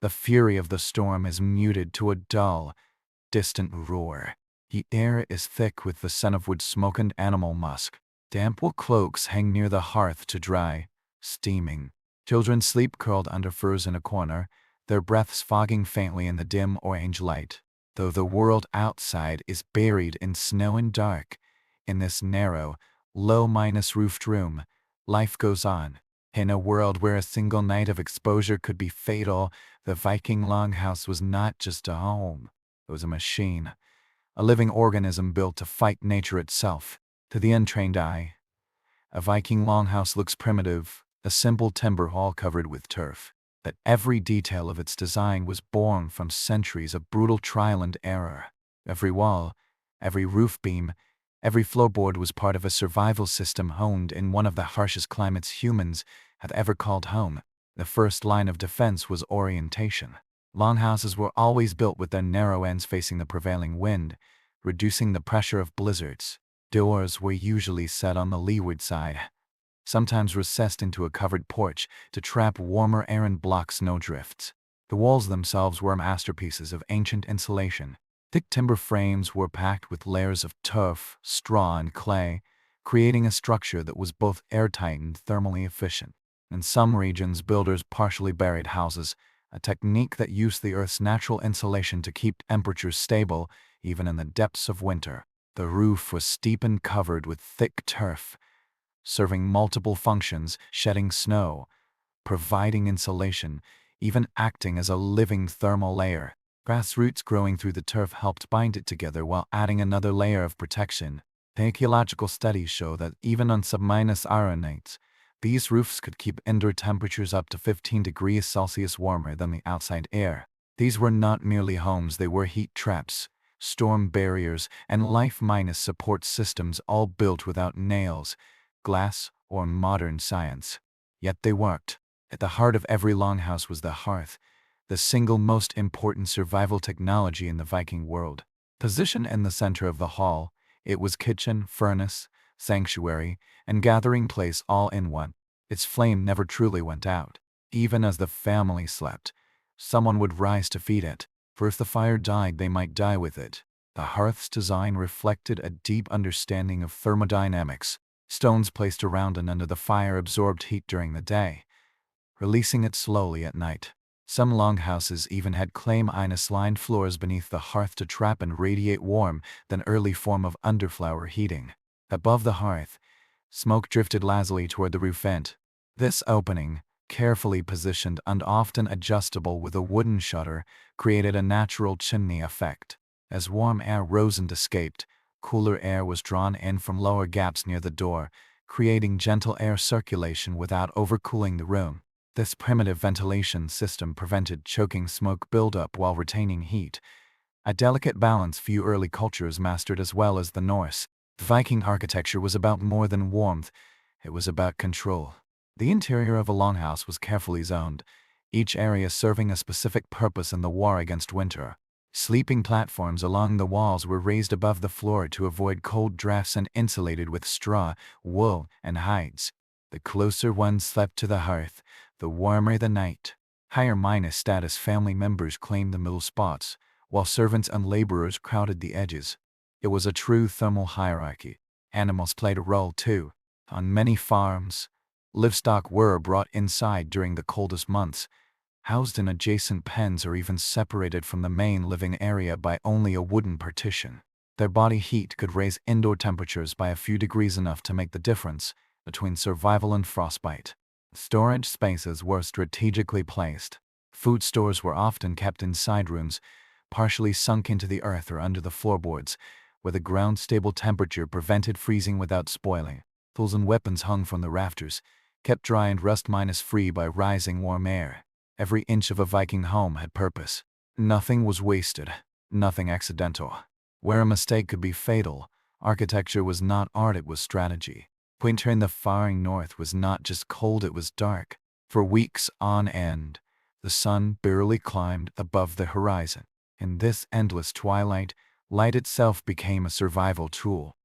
the fury of the storm is muted to a dull, distant roar. The air is thick with the scent of wood smoke and animal musk. Damp wool cloaks hang near the hearth to dry, steaming. Children sleep curled under furs in a corner, their breaths fogging faintly in the dim orange light. Though the world outside is buried in snow and dark, in this narrow, low-roofed room, life goes on. In a world where a single night of exposure could be fatal, the Viking longhouse was not just a home. It was a machine, a living organism built to fight nature itself. To the untrained eye, a Viking longhouse looks primitive, a simple timber hall covered with turf. But every detail of its design was born from centuries of brutal trial and error. Every wall, every roof beam, every floorboard was part of a survival system honed in one of the harshest climates humans have ever called home. The first line of defense was orientation. Longhouses were always built with their narrow ends facing the prevailing wind, reducing the pressure of blizzards. Doors were usually set on the leeward side, sometimes recessed into a covered porch to trap warmer air and block snowdrifts. The walls themselves were masterpieces of ancient insulation. Thick timber frames were packed with layers of turf, straw, and clay, creating a structure that was both airtight and thermally efficient. In some regions, builders partially buried houses, a technique that used the Earth's natural insulation to keep temperatures stable even in the depths of winter. The roof was steep and covered with thick turf, serving multiple functions, shedding snow, providing insulation, even acting as a living thermal layer. Grass roots growing through the turf helped bind it together while adding another layer of protection. Archaeological studies show that even on sub-iron nights, these roofs could keep indoor temperatures up to 15 degrees Celsius warmer than the outside air. These were not merely homes, they were heat traps, storm barriers, and life-support systems, all built without nails, glass, or modern science. Yet they worked. At the heart of every longhouse was the hearth, the single most important survival technology in the Viking world. Positioned in the center of the hall, it was kitchen, furnace, sanctuary, and gathering place all in one. Its flame never truly went out. Even as the family slept, someone would rise to feed it, for if the fire died, they might die with it. The hearth's design reflected a deep understanding of thermodynamics. Stones placed around and under the fire absorbed heat during the day, releasing it slowly at night. Some longhouses even had clay-lined floors beneath the hearth to trap and radiate warmth, an early form of underfloor heating. Above the hearth, smoke drifted lazily toward the roof vent. This opening, carefully positioned and often adjustable with a wooden shutter, created a natural chimney effect. As warm air rose and escaped, cooler air was drawn in from lower gaps near the door, creating gentle air circulation without overcooling the room. This primitive ventilation system prevented choking smoke buildup while retaining heat, a delicate balance few early cultures mastered as well as the Norse. Viking architecture was about more than warmth, it was about control. The interior of a longhouse was carefully zoned, each area serving a specific purpose in the war against winter. Sleeping platforms along the walls were raised above the floor to avoid cold drafts and insulated with straw, wool, and hides. The closer one slept to the hearth, the warmer the night. Higher status family members claimed the middle spots, while servants and laborers crowded the edges. It was a true thermal hierarchy. Animals played a role too. On many farms, livestock were brought inside during the coldest months, housed in adjacent pens or even separated from the main living area by only a wooden partition. Their body heat could raise indoor temperatures by a few degrees, enough to make the difference between survival and frostbite. Storage spaces were strategically placed. Food stores were often kept in side rooms, partially sunk into the earth or under the floorboards, where the ground-stable temperature prevented freezing without spoiling. Tools and weapons hung from the rafters, kept dry and rust-free by rising warm air. Every inch of a Viking home had purpose. Nothing was wasted, nothing accidental. Where a mistake could be fatal, architecture was not art, it was strategy. Winter in the far north was not just cold, it was dark. For weeks on end, the sun barely climbed above the horizon. In this endless twilight, light itself became a survival tool.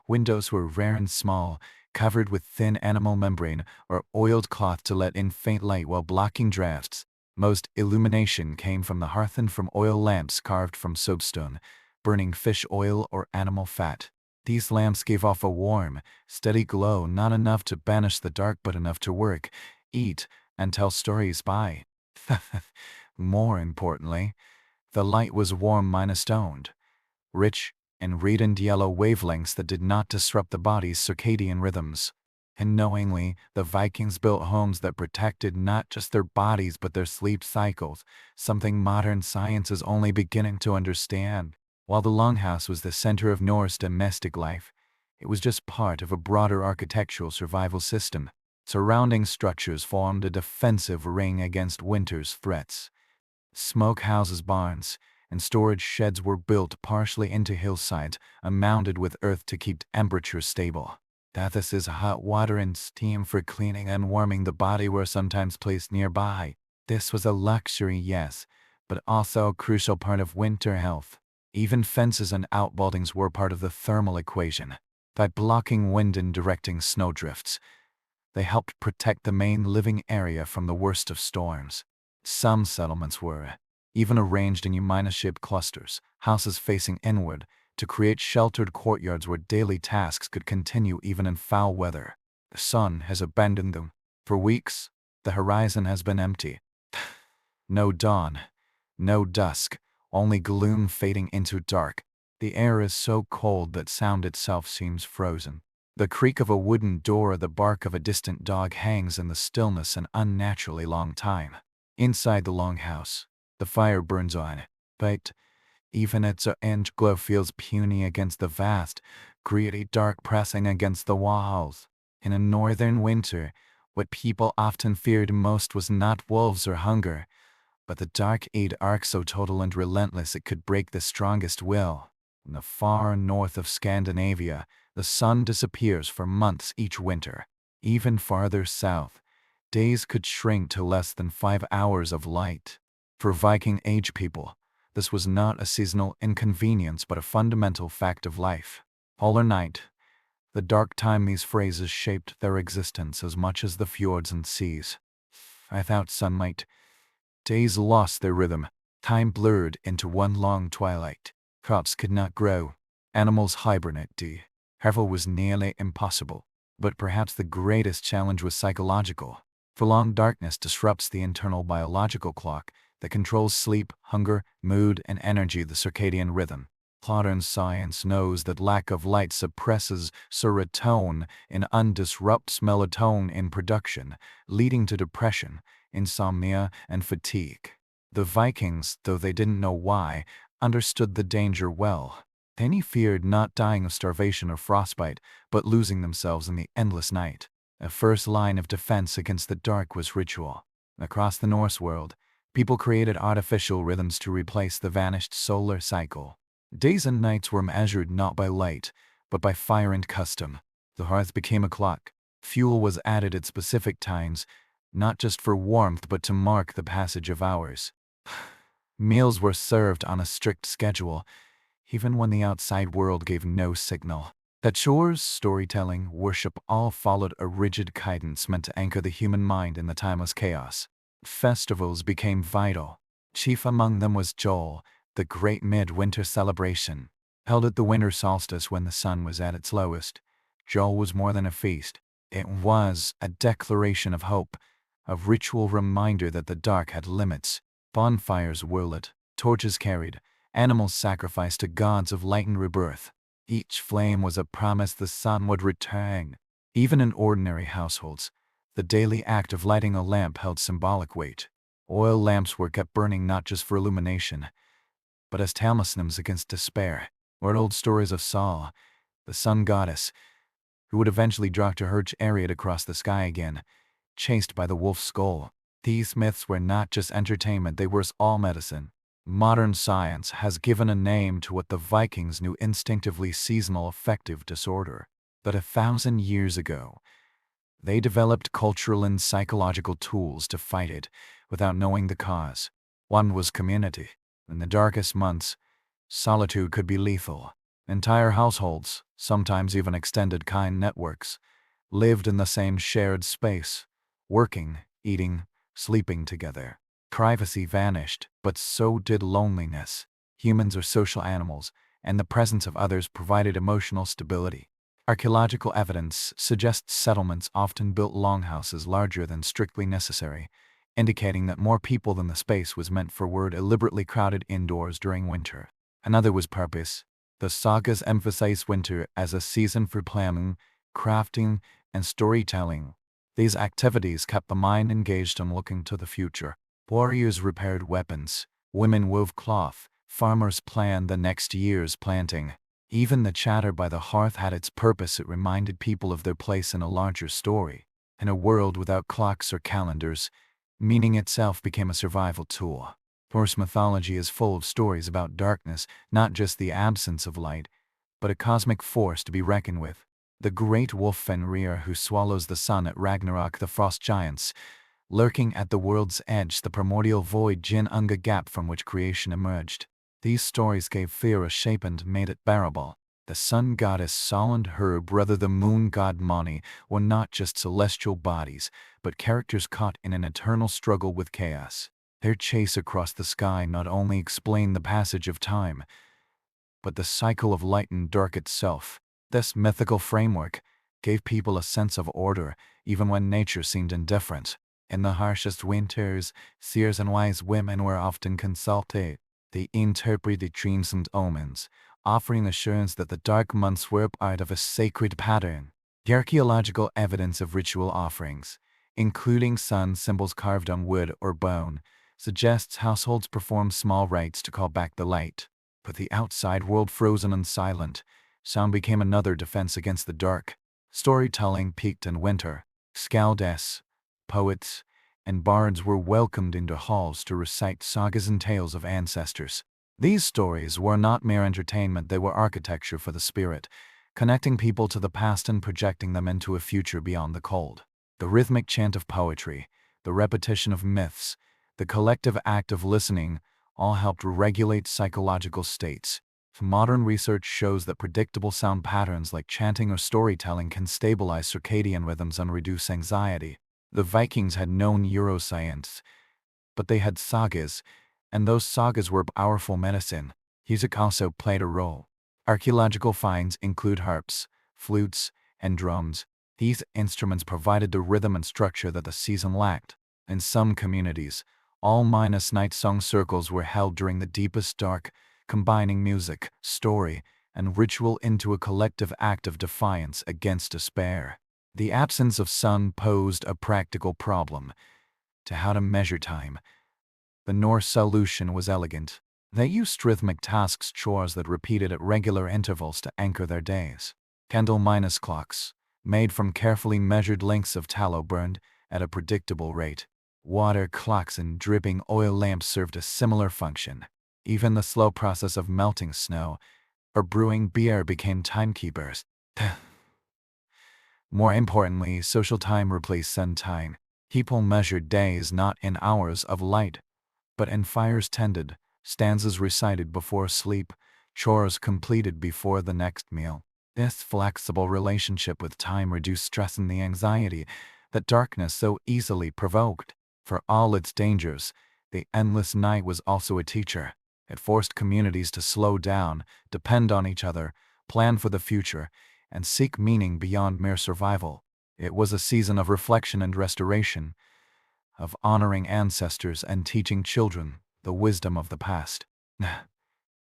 Windows were rare and small, covered with thin animal membrane or oiled cloth to let in faint light while blocking drafts. Most illumination came from the hearth and from oil lamps carved from soapstone, burning fish oil or animal fat. These lamps gave off a warm, steady glow, not enough to banish the dark but enough to work, eat, and tell stories by. More importantly, the light was warm-toned, rich and red and yellow wavelengths that did not disrupt the body's circadian rhythms. And knowingly, the Vikings built homes that protected not just their bodies but their sleep cycles, something modern science is only beginning to understand. While the longhouse was the center of Norse domestic life, it was just part of a broader architectural survival system. Surrounding structures formed a defensive ring against winter's threats. Smokehouses, barns, and storage sheds were built partially into hillsides and mounted with earth to keep temperatures stable. This is hot water and steam for cleaning and warming the body were sometimes placed nearby. This was a luxury, yes, but also a crucial part of winter health. Even fences and outbuildings were part of the thermal equation. By blocking wind and directing snowdrifts, they helped protect the main living area from the worst of storms. Some settlements were even arranged in U-shaped clusters, houses facing inward, to create sheltered courtyards where daily tasks could continue even in foul weather. The sun has abandoned them. For weeks, the horizon has been empty. No dawn, no dusk, only gloom fading into dark. The air is so cold that sound itself seems frozen. The creak of a wooden door or the bark of a distant dog hangs in the stillness an unnaturally long time. Inside the longhouse, the fire burns on, but even its orange glow feels puny against the vast, gritty dark pressing against the walls. In a northern winter, what people often feared most was not wolves or hunger, but the dark arc so total and relentless it could break the strongest will. In the far north of Scandinavia, the sun disappears for months each winter. Even farther south, days could shrink to less than 5 hours of light. For Viking-age people, this was not a seasonal inconvenience but a fundamental fact of life. Polar night, the dark time, these phrases shaped their existence as much as the fjords and seas. Without sunlight, days lost their rhythm. Time blurred into one long twilight. Crops could not grow. Animals hibernated. Travel was nearly impossible. But perhaps the greatest challenge was psychological. Prolonged darkness disrupts the internal biological clock that controls sleep, hunger, mood, and energy, the circadian rhythm. Modern science knows that lack of light suppresses serotonin and disrupts melatonin in production, leading to depression, insomnia, and fatigue. The Vikings, though they didn't know why, understood the danger well. Many feared not dying of starvation or frostbite, but losing themselves in the endless night. A first line of defense against the dark was ritual. Across the Norse world, people created artificial rhythms to replace the vanished solar cycle. Days and nights were measured not by light, but by fire and custom. The hearth became a clock. Fuel was added at specific times, not just for warmth but to mark the passage of hours. Meals were served on a strict schedule, even when the outside world gave no signal. That chores, storytelling, worship all followed a rigid cadence meant to anchor the human mind in the timeless chaos. Festivals became vital. Chief among them was Joel, the great midwinter celebration. Held at the winter solstice when the sun was at its lowest, Joel was more than a feast. It was a declaration of hope, a ritual reminder that the dark had limits. Bonfires were lit, torches carried, animals sacrificed to gods of light and rebirth. Each flame was a promise the sun would return. Even in ordinary households, the daily act of lighting a lamp held symbolic weight. Oil lamps were kept burning not just for illumination, but as talismans against despair. Or old stories of Saul, the sun goddess, who would eventually drop to her chariot across the sky again, chased by the wolf's skull. These myths were not just entertainment, they were all medicine. Modern science has given a name to what the Vikings knew instinctively: seasonal affective disorder. But 1,000 years ago, they developed cultural and psychological tools to fight it without knowing the cause. One was community. In the darkest months, solitude could be lethal. Entire households, sometimes even extended kind networks, lived in the same shared space, working, eating, sleeping together. Privacy vanished, but so did loneliness. Humans are social animals, and the presence of others provided emotional stability. Archaeological evidence suggests settlements often built longhouses larger than strictly necessary, indicating that more people than the space was meant for were deliberately crowded indoors during winter. Another was purpose. The sagas emphasize winter as a season for planning, crafting, and storytelling. These activities kept the mind engaged and looking to the future. Warriors repaired weapons, women wove cloth, farmers planned the next year's planting. Even the chatter by the hearth had its purpose. It reminded people of their place in a larger story. In a world without clocks or calendars, meaning itself became a survival tool. Norse mythology is full of stories about darkness, not just the absence of light, but a cosmic force to be reckoned with. The great wolf Fenrir who swallows the sun at Ragnarok, the frost giants, lurking at the world's edge, the primordial void Jin Unga gap from which creation emerged. These stories gave fear a shape and made it bearable. The sun goddess Sol and her brother the moon god Mani were not just celestial bodies, but characters caught in an eternal struggle with chaos. Their chase across the sky not only explained the passage of time, but the cycle of light and dark itself. This mythical framework gave people a sense of order, even when nature seemed indifferent. In the harshest winters, seers and wise women were often consulted. They interpreted dreams and omens, offering assurance that the dark months were part of a sacred pattern. The archaeological evidence of ritual offerings, including sun symbols carved on wood or bone, suggests households performed small rites to call back the light. But the outside world frozen and silent, sound became another defense against the dark. Storytelling peaked in winter. Skaldes, poets, and bards were welcomed into halls to recite sagas and tales of ancestors. These stories were not mere entertainment, they were architecture for the spirit, connecting people to the past and projecting them into a future beyond the cold. The rhythmic chant of poetry, the repetition of myths, the collective act of listening all helped regulate psychological states. Modern research shows that predictable sound patterns like chanting or storytelling can stabilize circadian rhythms and reduce anxiety. The Vikings had known neuroscience, but they had sagas, and those sagas were powerful medicine. Music also played a role. Archaeological finds include harps, flutes, and drums. These instruments provided the rhythm and structure that the season lacked. In some communities, all minus night song circles were held during the deepest dark, combining music, story, and ritual into a collective act of defiance against despair. The absence of sun posed a practical problem to how to measure time. The Norse solution was elegant. They used rhythmic tasks, chores that repeated at regular intervals to anchor their days. Candle minus clocks, made from carefully measured lengths of tallow burned at a predictable rate. Water clocks and dripping oil lamps served a similar function. Even the slow process of melting snow or brewing beer became timekeepers. More importantly, social time replaced sun time. People measured days not in hours of light, but in fires tended, stanzas recited before sleep, chores completed before the next meal. This flexible relationship with time reduced stress and the anxiety that darkness so easily provoked. For all its dangers, the endless night was also a teacher. It forced communities to slow down, depend on each other, plan for the future, and seek meaning beyond mere survival. It was a season of reflection and restoration, of honoring ancestors and teaching children the wisdom of the past.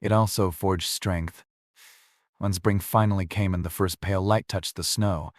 It also forged strength. When spring finally came and the first pale light touched the snow,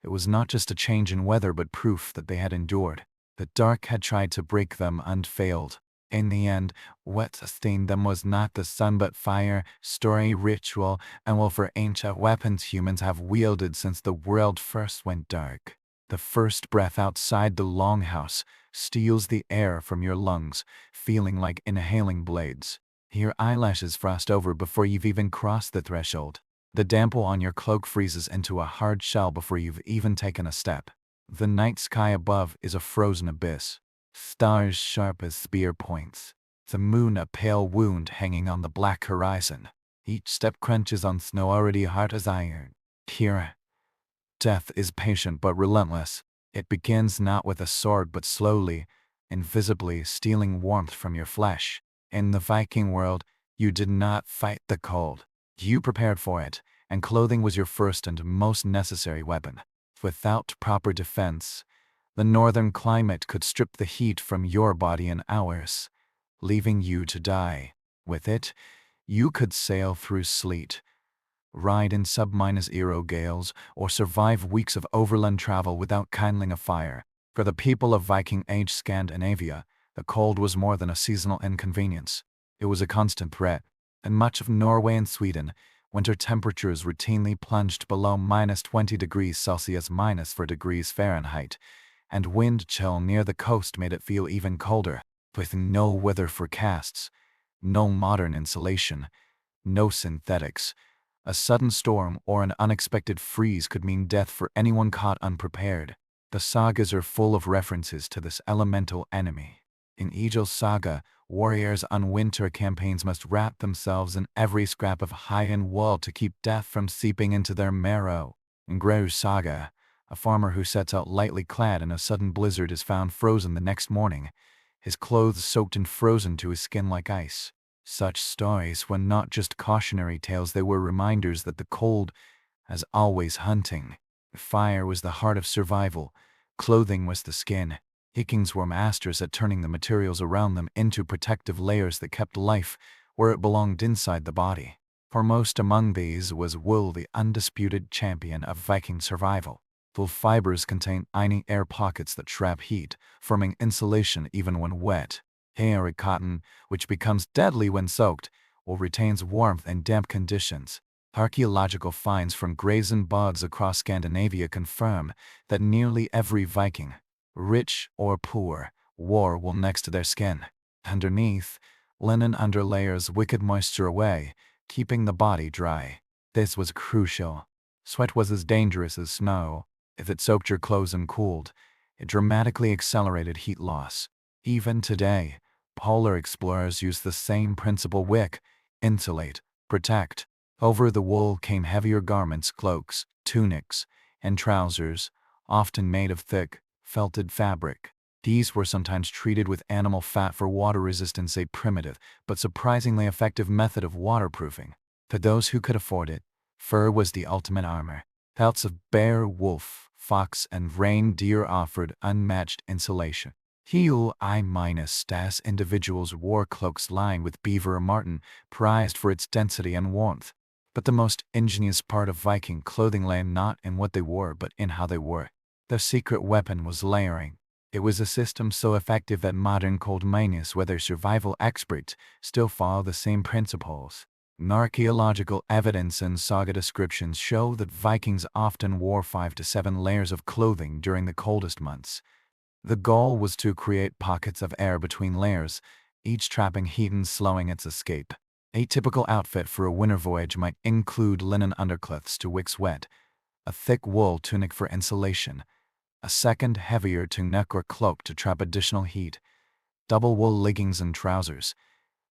it was not just a change in weather but proof that they had endured. The dark had tried to break them and failed. In the end, what sustained them was not the sun but fire, story, ritual, and will for ancient weapons humans have wielded since the world first went dark. The first breath outside the longhouse steals the air from your lungs, feeling like inhaling blades. Your eyelashes frost over before you've even crossed the threshold. The damp wool on your cloak freezes into a hard shell before you've even taken a step. The night sky above is a frozen abyss. Stars sharp as spear points. The moon a pale wound hanging on the black horizon. Each step crunches on snow already hard as iron. Here, death is patient but relentless. It begins not with a sword but slowly, invisibly stealing warmth from your flesh. In the Viking world, you did not fight the cold. You prepared for it, and clothing was your first and most necessary weapon. Without proper defense, the northern climate could strip the heat from your body in hours, leaving you to die. With it, you could sail through sleet, ride in sub-zero gales, or survive weeks of overland travel without kindling a fire. For the people of Viking Age Scandinavia, the cold was more than a seasonal inconvenience. It was a constant threat. In much of Norway and Sweden, winter temperatures routinely plunged below -20 degrees Celsius -4 degrees Fahrenheit, and wind chill near the coast made it feel even colder. With no weather forecasts, no modern insulation, no synthetics, a sudden storm or an unexpected freeze could mean death for anyone caught unprepared. The sagas are full of references to this elemental enemy. In Egil's saga, warriors on winter campaigns must wrap themselves in every scrap of high-end wool to keep death from seeping into their marrow. In Gregor's saga, a farmer who sets out lightly clad in a sudden blizzard is found frozen the next morning, his clothes soaked and frozen to his skin like ice. Such stories were not just cautionary tales, they were reminders that the cold is always hunting. Fire was the heart of survival, clothing was the skin. Vikings were masters at turning the materials around them into protective layers that kept life where it belonged inside the body. Foremost among these was wool, the undisputed champion of Viking survival. Wool fibers contain tiny air pockets that trap heat, forming insulation even when wet. Hairy cotton, which becomes deadly when soaked, or retains warmth in damp conditions. Archaeological finds from graves and bogs across Scandinavia confirm that nearly every Viking, rich or poor, wore wool next to their skin. Underneath, linen underlayers wicked moisture away, keeping the body dry. This was crucial. Sweat was as dangerous as snow. If it soaked your clothes and cooled, it dramatically accelerated heat loss. Even today, polar explorers use the same principle: wick, insulate, protect. Over the wool came heavier garments, cloaks, tunics, and trousers, often made of thick, felted fabric. These were sometimes treated with animal fat for water resistance, a primitive but surprisingly effective method of waterproofing. For those who could afford it, fur was the ultimate armor. Pelts of bear, wolf, fox, and reindeer offered unmatched insulation. Heel I-stas individuals wore cloaks lined with beaver or marten, prized for its density and warmth. But the most ingenious part of Viking clothing lay not in what they wore but in how they wore it. Their secret weapon was layering. It was a system so effective that modern cold miners, whether survival experts, still follow the same principles. Archaeological evidence and saga descriptions show that Vikings often wore 5 to 7 layers of clothing during the coldest months. The goal was to create pockets of air between layers, each trapping heat and slowing its escape. A typical outfit for a winter voyage might include linen undercloths to wicks wet, a thick wool tunic for insulation, a second heavier tunic or cloak to trap additional heat, double wool leggings and trousers,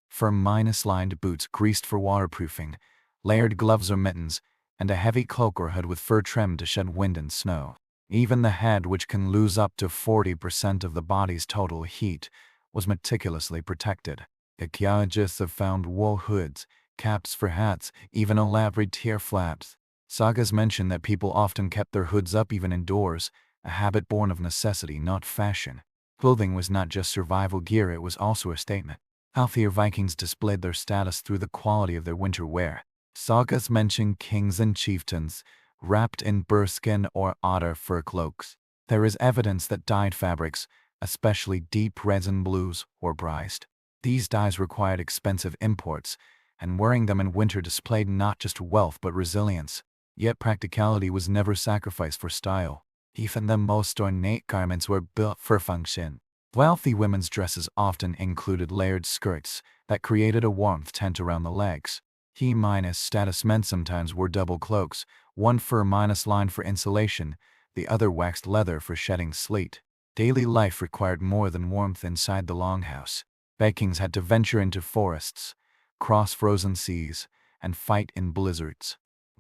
fur-lined boots greased for waterproofing, layered gloves or mittens, and a heavy cloak or hood with fur trim to shed wind and snow. Even the head, which can lose up to 40% of the body's total heat, was meticulously protected. Archaeologists have found wool hoods, caps for hats, even elaborate tear flaps. Sagas mention that people often kept their hoods up even indoors, a habit born of necessity, not fashion. Clothing was not just survival gear, it was also a statement. Healthier Vikings displayed their status through the quality of their winter wear. Sagas mention kings and chieftains, wrapped in bearskin or otter fur cloaks. There is evidence that dyed fabrics, especially deep reds and blues, were prized. These dyes required expensive imports, and wearing them in winter displayed not just wealth but resilience. Yet practicality was never sacrificed for style. Even the most ornate garments were built for function. Wealthy women's dresses often included layered skirts that created a warmth tent around the legs. He-status men sometimes wore double cloaks, one fur-lined for insulation, the other waxed leather for shedding sleet. Daily life required more than warmth inside the longhouse. Vikings had to venture into forests, cross frozen seas, and fight in blizzards.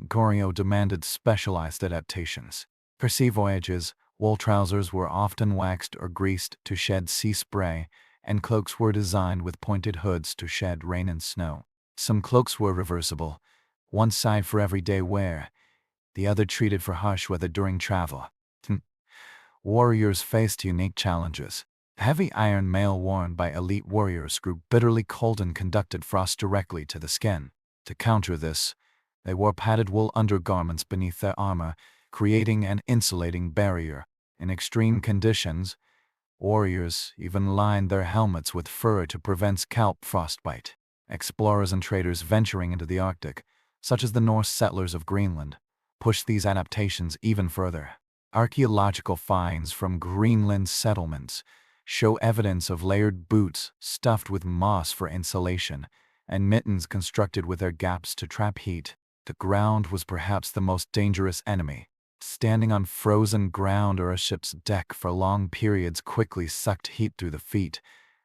Goryeo demanded specialized adaptations. For sea voyages, wool trousers were often waxed or greased to shed sea spray, and cloaks were designed with pointed hoods to shed rain and snow. Some cloaks were reversible, one side for everyday wear, the other treated for harsh weather during travel. Warriors faced unique challenges. Heavy iron mail worn by elite warriors grew bitterly cold and conducted frost directly to the skin. To counter this, they wore padded wool undergarments beneath their armor, creating an insulating barrier. In extreme conditions, warriors even lined their helmets with fur to prevent scalp frostbite. Explorers and traders venturing into the Arctic, such as the Norse settlers of Greenland, pushed these adaptations even further. Archaeological finds from Greenland settlements show evidence of layered boots stuffed with moss for insulation, and mittens constructed with their gaps to trap heat. The ground was perhaps the most dangerous enemy. Standing on frozen ground or a ship's deck for long periods quickly sucked heat through the feet,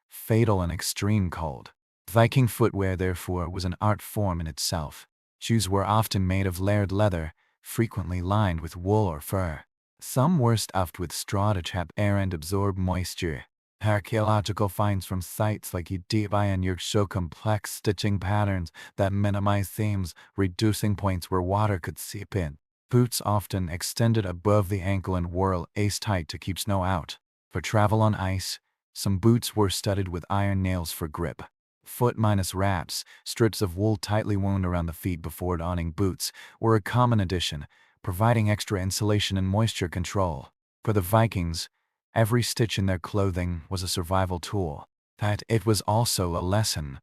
fatal in extreme cold. Viking footwear, therefore, was an art form in itself. Shoes were often made of layered leather, frequently lined with wool or fur. Some were stuffed with straw to trap air and absorb moisture. Archaeological finds from sites like Udibai and Yerk show complex stitching patterns that minimize seams, reducing points where water could seep in. Boots often extended above the ankle and were ace-tight to keep snow out. For travel on ice, some boots were studded with iron nails for grip. Foot-wraps, strips of wool tightly wound around the feet before donning boots, were a common addition, providing extra insulation and moisture control. For the Vikings, every stitch in their clothing was a survival tool. That it was also a lesson,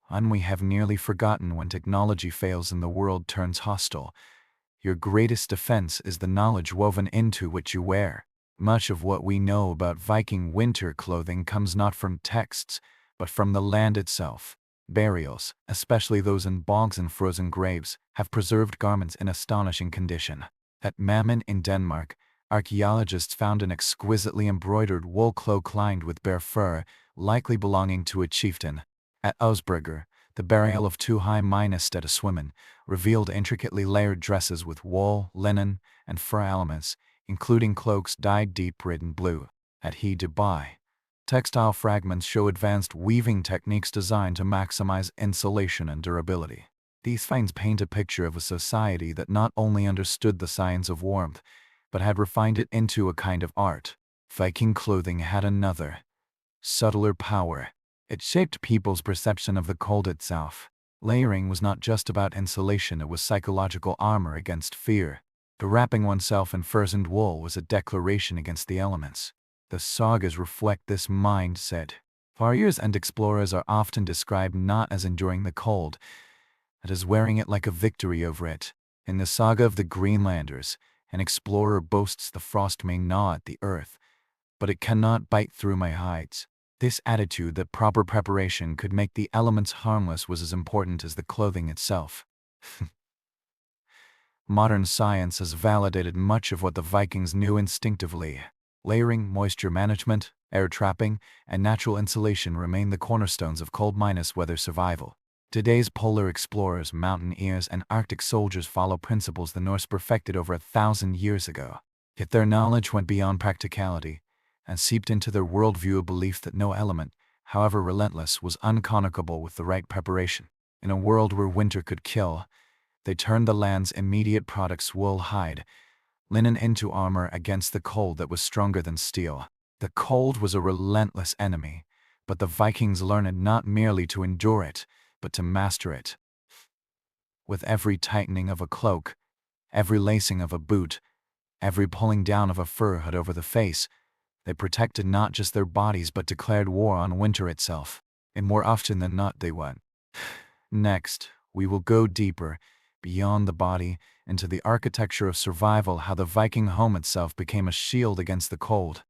one we have nearly forgotten when technology fails and the world turns hostile. Your greatest defense is the knowledge woven into what you wear. Much of what we know about Viking winter clothing comes not from texts, but from the land itself. Burials, especially those in bogs and frozen graves, have preserved garments in astonishing condition. At Mammen in Denmark, archaeologists found an exquisitely embroidered wool cloak lined with bear fur, likely belonging to a chieftain. At Osberger, the burial of two high-status women revealed intricately layered dresses with wool, linen, and fur elements, including cloaks dyed deep red and blue. At Dubai, textile fragments show advanced weaving techniques designed to maximize insulation and durability. These finds paint a picture of a society that not only understood the science of warmth, but had refined it into a kind of art. Viking clothing had another, subtler power. It shaped people's perception of the cold itself. Layering was not just about insulation, it was psychological armor against fear. The wrapping oneself in furs and wool was a declaration against the elements. The sagas reflect this mindset. Warriors and explorers are often described not as enduring the cold, but as wearing it like a victory over it. In the saga of the Greenlanders, an explorer boasts, "The frost may gnaw at the earth, but it cannot bite through my hides." This attitude that proper preparation could make the elements harmless was as important as the clothing itself. Modern science has validated much of what the Vikings knew instinctively. Layering, moisture management, air trapping, and natural insulation remain the cornerstones of cold-weather survival. Today's polar explorers, mountaineers, and Arctic soldiers follow principles the Norse perfected over 1,000 years ago. Yet their knowledge went beyond practicality and seeped into their worldview, a belief that no element, however relentless, was unconquerable with the right preparation. In a world where winter could kill, they turned the land's immediate products, wool, hide, linen, into armor against the cold that was stronger than steel. The cold was a relentless enemy, but the Vikings learned not merely to endure it, but to master it. With every tightening of a cloak, every lacing of a boot, every pulling down of a fur hood over the face, they protected not just their bodies but declared war on winter itself. And more often than not, they won. Next, we will go deeper, beyond the body, into the architecture of survival, how the Viking home itself became a shield against the cold.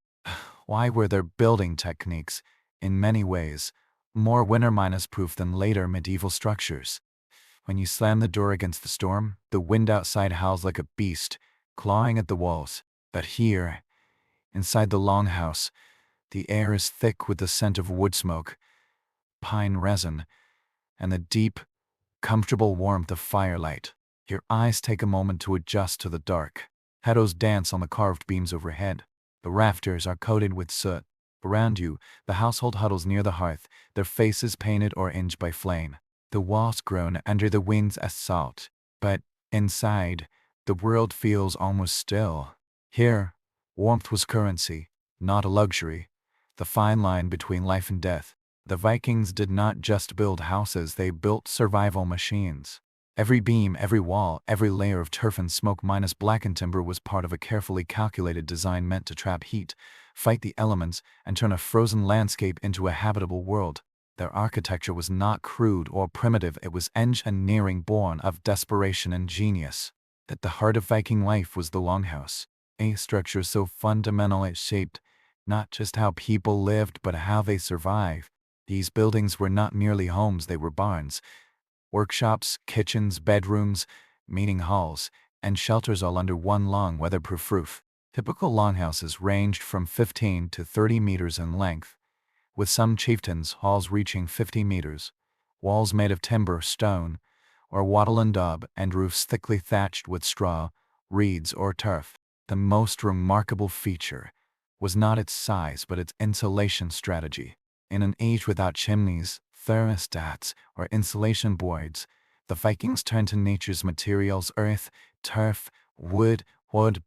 Why were their building techniques, in many ways, more winter-proof than later medieval structures? When you slam the door against the storm, the wind outside howls like a beast, clawing at the walls. But here, inside the longhouse, the air is thick with the scent of wood smoke, pine resin, and the deep, comfortable warmth of firelight. Your eyes take a moment to adjust to the dark. Shadows dance on the carved beams overhead. The rafters are coated with soot. Around you, the household huddles near the hearth, their faces painted orange by flame. The walls groan under the wind's assault. But inside, the world feels almost still. Here, warmth was currency, not a luxury. The fine line between life and death. The Vikings did not just build houses, they built survival machines. Every beam, every wall, every layer of turf and smoke minus blackened timber was part of a carefully calculated design meant to trap heat, fight the elements, and turn a frozen landscape into a habitable world. Their architecture was not crude or primitive, it was engineering born of desperation and genius. At the heart of Viking life was the longhouse, a structure so fundamental it shaped not just how people lived but how they survived. These buildings were not merely homes, they were barns, workshops, kitchens, bedrooms, meeting halls, and shelters all under one long weatherproof roof. Typical longhouses ranged from 15 to 30 meters in length, with some chieftains' halls reaching 50 meters, walls made of timber, stone, or wattle and daub, and roofs thickly thatched with straw, reeds, or turf. The most remarkable feature was not its size but its insulation strategy. In an age without chimneys, thermostats, or insulation boards, the Vikings turned to nature's materials: earth, turf, wood,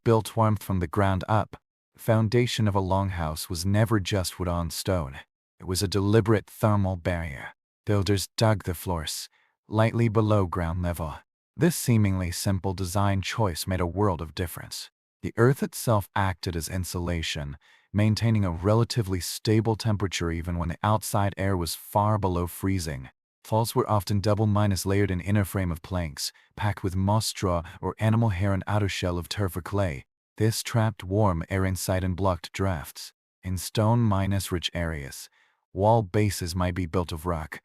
built warmth from the ground up. The foundation of a longhouse was never just wood on stone. It was a deliberate thermal barrier. Builders dug the floors lightly below ground level. This seemingly simple design choice made a world of difference. The earth itself acted as insulation, maintaining a relatively stable temperature even when the outside air was far below freezing. Walls were often double-layered, an inner frame of planks, packed with moss, straw, or animal hair, and outer shell of turf or clay. This trapped warm air inside and blocked drafts. In stone-rich areas, wall bases might be built of rock,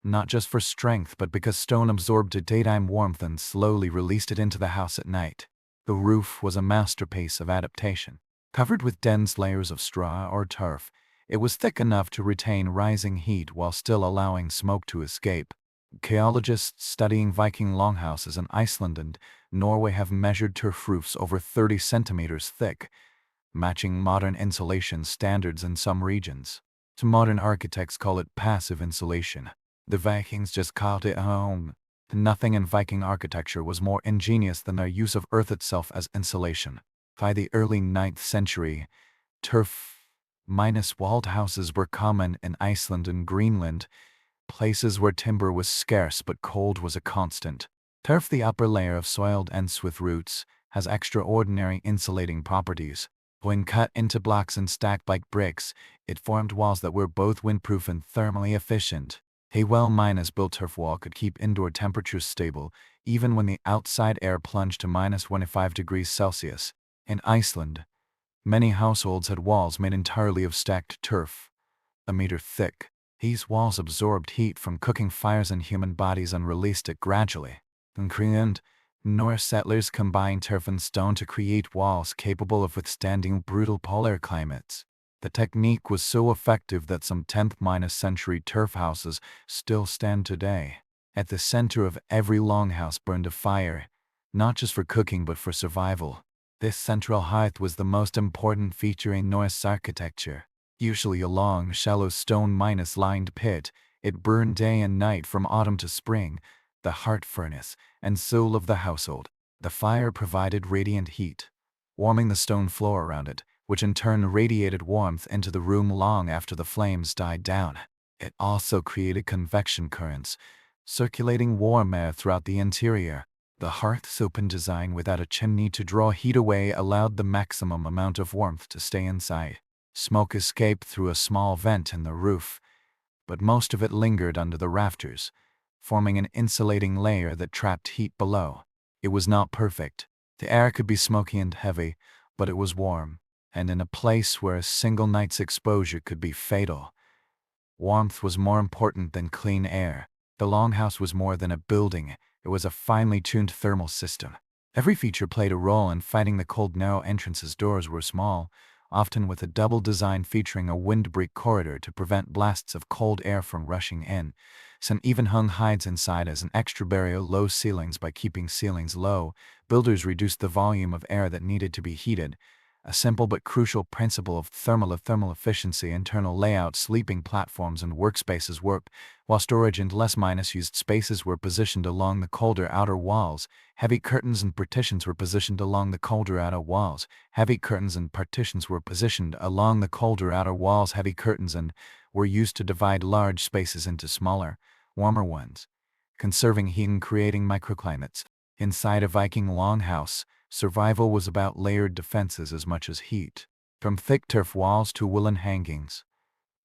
not just for strength but because stone absorbed the daytime warmth and slowly released it into the house at night. The roof was a masterpiece of adaptation. Covered with dense layers of straw or turf, it was thick enough to retain rising heat while still allowing smoke to escape. Geologists studying Viking longhouses in Iceland and Norway have measured turf roofs over 30 centimeters thick, matching modern insulation standards in some regions. Modern architects call it passive insulation. The Vikings just called it home. Nothing in Viking architecture was more ingenious than their use of earth itself as insulation. By the early 9th century, turf-minus walled houses were common in Iceland and Greenland, places where timber was scarce but cold was a constant. Turf, the upper layer of soiled ends with roots, has extraordinary insulating properties. When cut into blocks and stacked like bricks, it formed walls that were both windproof and thermally efficient. A well-minus built turf wall could keep indoor temperatures stable, even when the outside air plunged to minus 25 degrees Celsius. In Iceland, many households had walls made entirely of stacked turf, a meter thick. These walls absorbed heat from cooking fires in human bodies and released it gradually. In Greenland, Norse settlers combined turf and stone to create walls capable of withstanding brutal polar climates. The technique was so effective that some 10th-century turf houses still stand today. At the center of every longhouse burned a fire, not just for cooking but for survival. This central hearth was the most important feature in Norse architecture. Usually a long, shallow stone-lined pit, it burned day and night from autumn to spring, the heart furnace and soul of the household. The fire provided radiant heat, warming the stone floor around it, which in turn radiated warmth into the room long after the flames died down. It also created convection currents, circulating warm air throughout the interior. The hearth's open design without a chimney to draw heat away allowed the maximum amount of warmth to stay inside. Smoke escaped through a small vent in the roof, but most of it lingered under the rafters, forming an insulating layer that trapped heat below. It was not perfect. The air could be smoky and heavy, but it was warm, and in a place where a single night's exposure could be fatal, warmth was more important than clean air. The longhouse was more than a building, it was a finely tuned thermal system. Every feature played a role in fighting the cold. Narrow entrances doors were small, often with a double design featuring a windbreak corridor to prevent blasts of cold air from rushing in. Some even hung hides inside as an extra barrier. Low ceilings. By keeping ceilings low, builders reduced the volume of air that needed to be heated, a simple but crucial principle of thermal efficiency. Internal layout. Sleeping platforms and workspaces worked, while storage and less-used spaces were positioned along the colder outer walls. Heavy curtains and partitions were positioned along the colder outer walls. Heavy curtains and were used to divide large spaces into smaller, warmer ones, conserving heat and creating microclimates. Inside a Viking longhouse, survival was about layered defenses as much as heat. From thick turf walls to woolen hangings,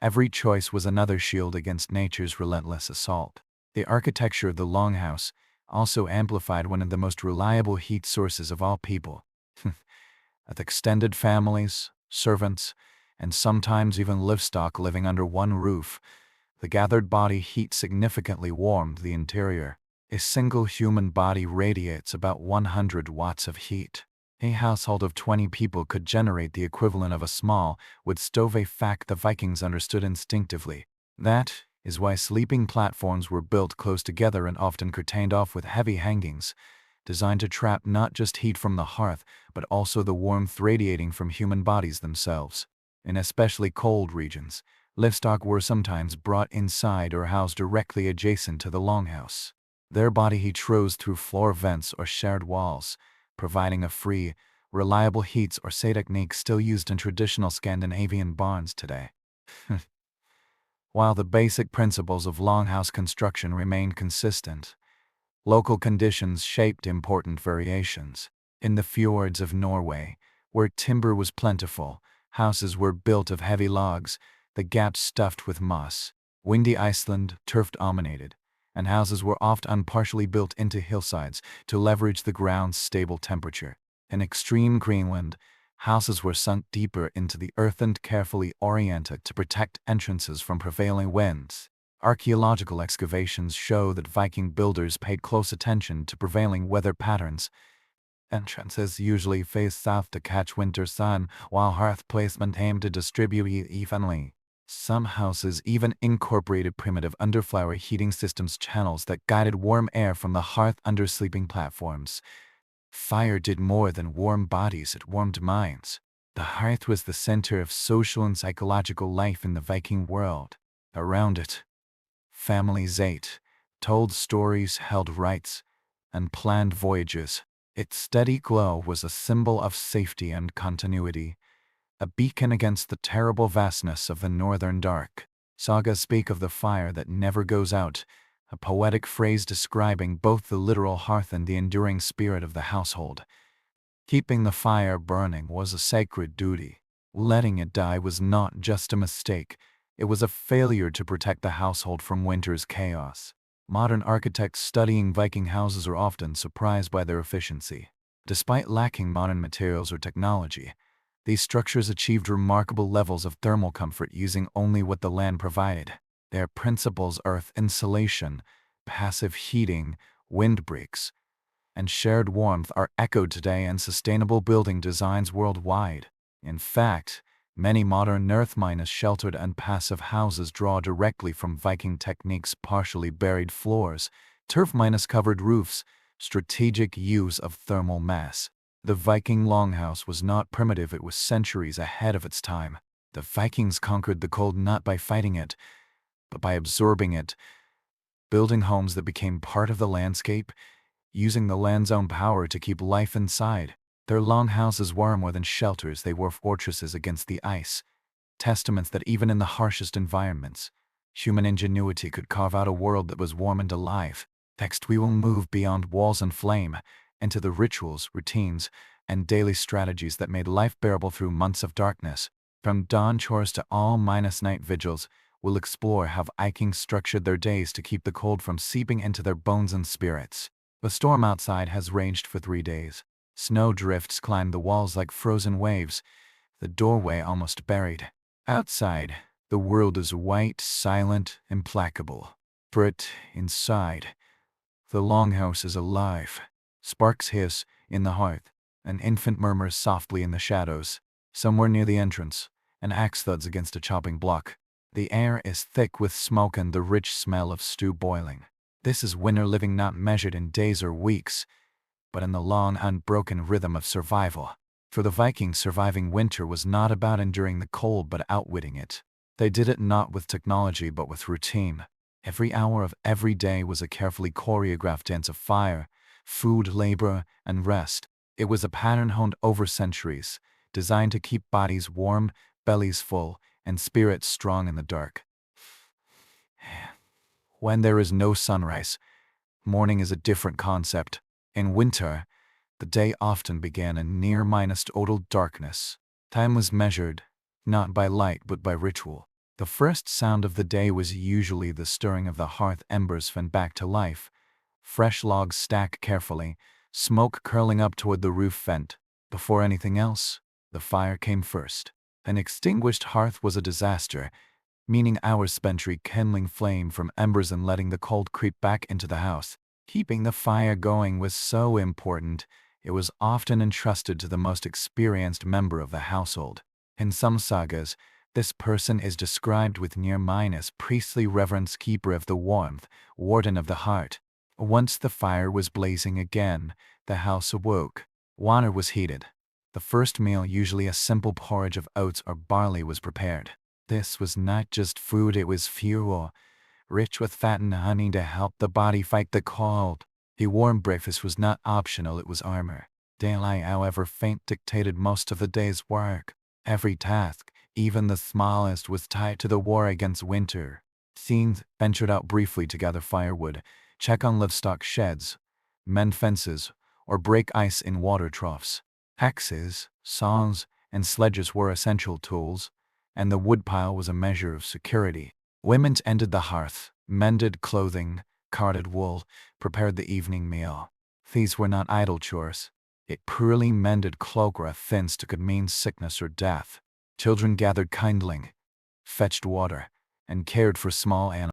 every choice was another shield against nature's relentless assault. The architecture of the longhouse also amplified one of the most reliable heat sources of all: people. With extended families, servants, and sometimes even livestock living under one roof, the gathered body heat significantly warmed the interior. A single human body radiates about 100 watts of heat. A household of 20 people could generate the equivalent of a small wood stove, a fact the Vikings understood instinctively. That is why sleeping platforms were built close together and often curtained off with heavy hangings, designed to trap not just heat from the hearth, but also the warmth radiating from human bodies themselves. In especially cold regions, livestock were sometimes brought inside or housed directly adjacent to the longhouse. Their body heat rose through floor vents or shared walls, providing a free, reliable heat source, a technique still used in traditional Scandinavian barns today. While the basic principles of longhouse construction remained consistent, local conditions shaped important variations. In the fjords of Norway, where timber was plentiful, houses were built of heavy logs, the gaps stuffed with moss. Windy Iceland, turf-dominated, and houses were often partially built into hillsides to leverage the ground's stable temperature. In extreme Greenland, houses were sunk deeper into the earth and carefully oriented to protect entrances from prevailing winds. Archaeological excavations show that Viking builders paid close attention to prevailing weather patterns. Entrances usually faced south to catch winter sun, while hearth placement aimed to distribute heat evenly. Some houses even incorporated primitive underfloor heating systems, channels that guided warm air from the hearth under sleeping platforms. Fire did more than warm bodies, it warmed minds. The hearth was the center of social and psychological life in the Viking world. Around it, families ate, told stories, held rites, and planned voyages. Its steady glow was a symbol of safety and continuity, a beacon against the terrible vastness of the northern dark. Sagas speak of the fire that never goes out, a poetic phrase describing both the literal hearth and the enduring spirit of the household. Keeping the fire burning was a sacred duty. Letting it die was not just a mistake, it was a failure to protect the household from winter's chaos. Modern architects studying Viking houses are often surprised by their efficiency. Despite lacking modern materials or technology, these structures achieved remarkable levels of thermal comfort using only what the land provided. Their principles, earth insulation, passive heating, windbreaks, and shared warmth, are echoed today in sustainable building designs worldwide. In fact, many modern earth-sheltered and passive houses draw directly from Viking techniques: partially buried floors, turf-covered roofs, strategic use of thermal mass. The Viking longhouse was not primitive, it was centuries ahead of its time. The Vikings conquered the cold not by fighting it, but by absorbing it, building homes that became part of the landscape, using the land's own power to keep life inside. Their longhouses were more than shelters, they were fortresses against the ice, testaments that even in the harshest environments, human ingenuity could carve out a world that was warm and alive. Next, we will move beyond walls and flame, into the rituals, routines, and daily strategies that made life bearable through months of darkness. From dawn chores to all-night vigils, we'll explore how Vikings structured their days to keep the cold from seeping into their bones and spirits. The storm outside has raged for 3 days. Snow drifts climbed the walls like frozen waves, the doorway almost buried. Outside, the world is white, silent, implacable. But inside, the longhouse is alive. Sparks hiss in the hearth. An infant murmurs softly in the shadows. Somewhere near the entrance, an axe thuds against a chopping block. The air is thick with smoke and the rich smell of stew boiling. This is winter living, not measured in days or weeks, but in the long, unbroken rhythm of survival. For the Vikings, surviving winter was not about enduring the cold but outwitting it. They did it not with technology but with routine. Every hour of every day was a carefully choreographed dance of fire, food, labor, and rest. It was a pattern honed over centuries, designed to keep bodies warm, bellies full, and spirits strong in the dark. When there is no sunrise, morning is a different concept. In winter, the day often began in near-minus total darkness. Time was measured, not by light but by ritual. The first sound of the day was usually the stirring of the hearth embers fanned back to life. Fresh logs stacked carefully, smoke curling up toward the roof vent. Before anything else, the fire came first. An extinguished hearth was a disaster, meaning hours spent rekindling flame from embers and letting the cold creep back into the house. Keeping the fire going was so important, it was often entrusted to the most experienced member of the household. In some sagas, this person is described with near-minus priestly reverence, keeper of the warmth, warden of the heart. Once the fire was blazing again, the house awoke. Water was heated. The first meal, usually a simple porridge of oats or barley, was prepared. This was not just food, it was fuel, rich with fat and honey to help the body fight the cold. The warm breakfast was not optional, it was armor. Daylight, however faint, dictated most of the day's work. Every task, even the smallest, was tied to the war against winter. Teens ventured out briefly to gather firewood, check on livestock sheds, mend fences, or break ice in water troughs. Axes, saws, and sledges were essential tools, and the woodpile was a measure of security. Women tended the hearth, mended clothing, carded wool, prepared the evening meal. These were not idle chores. A poorly mended cloak or a thin stick could mean sickness or death. Children gathered kindling, fetched water, and cared for small animals.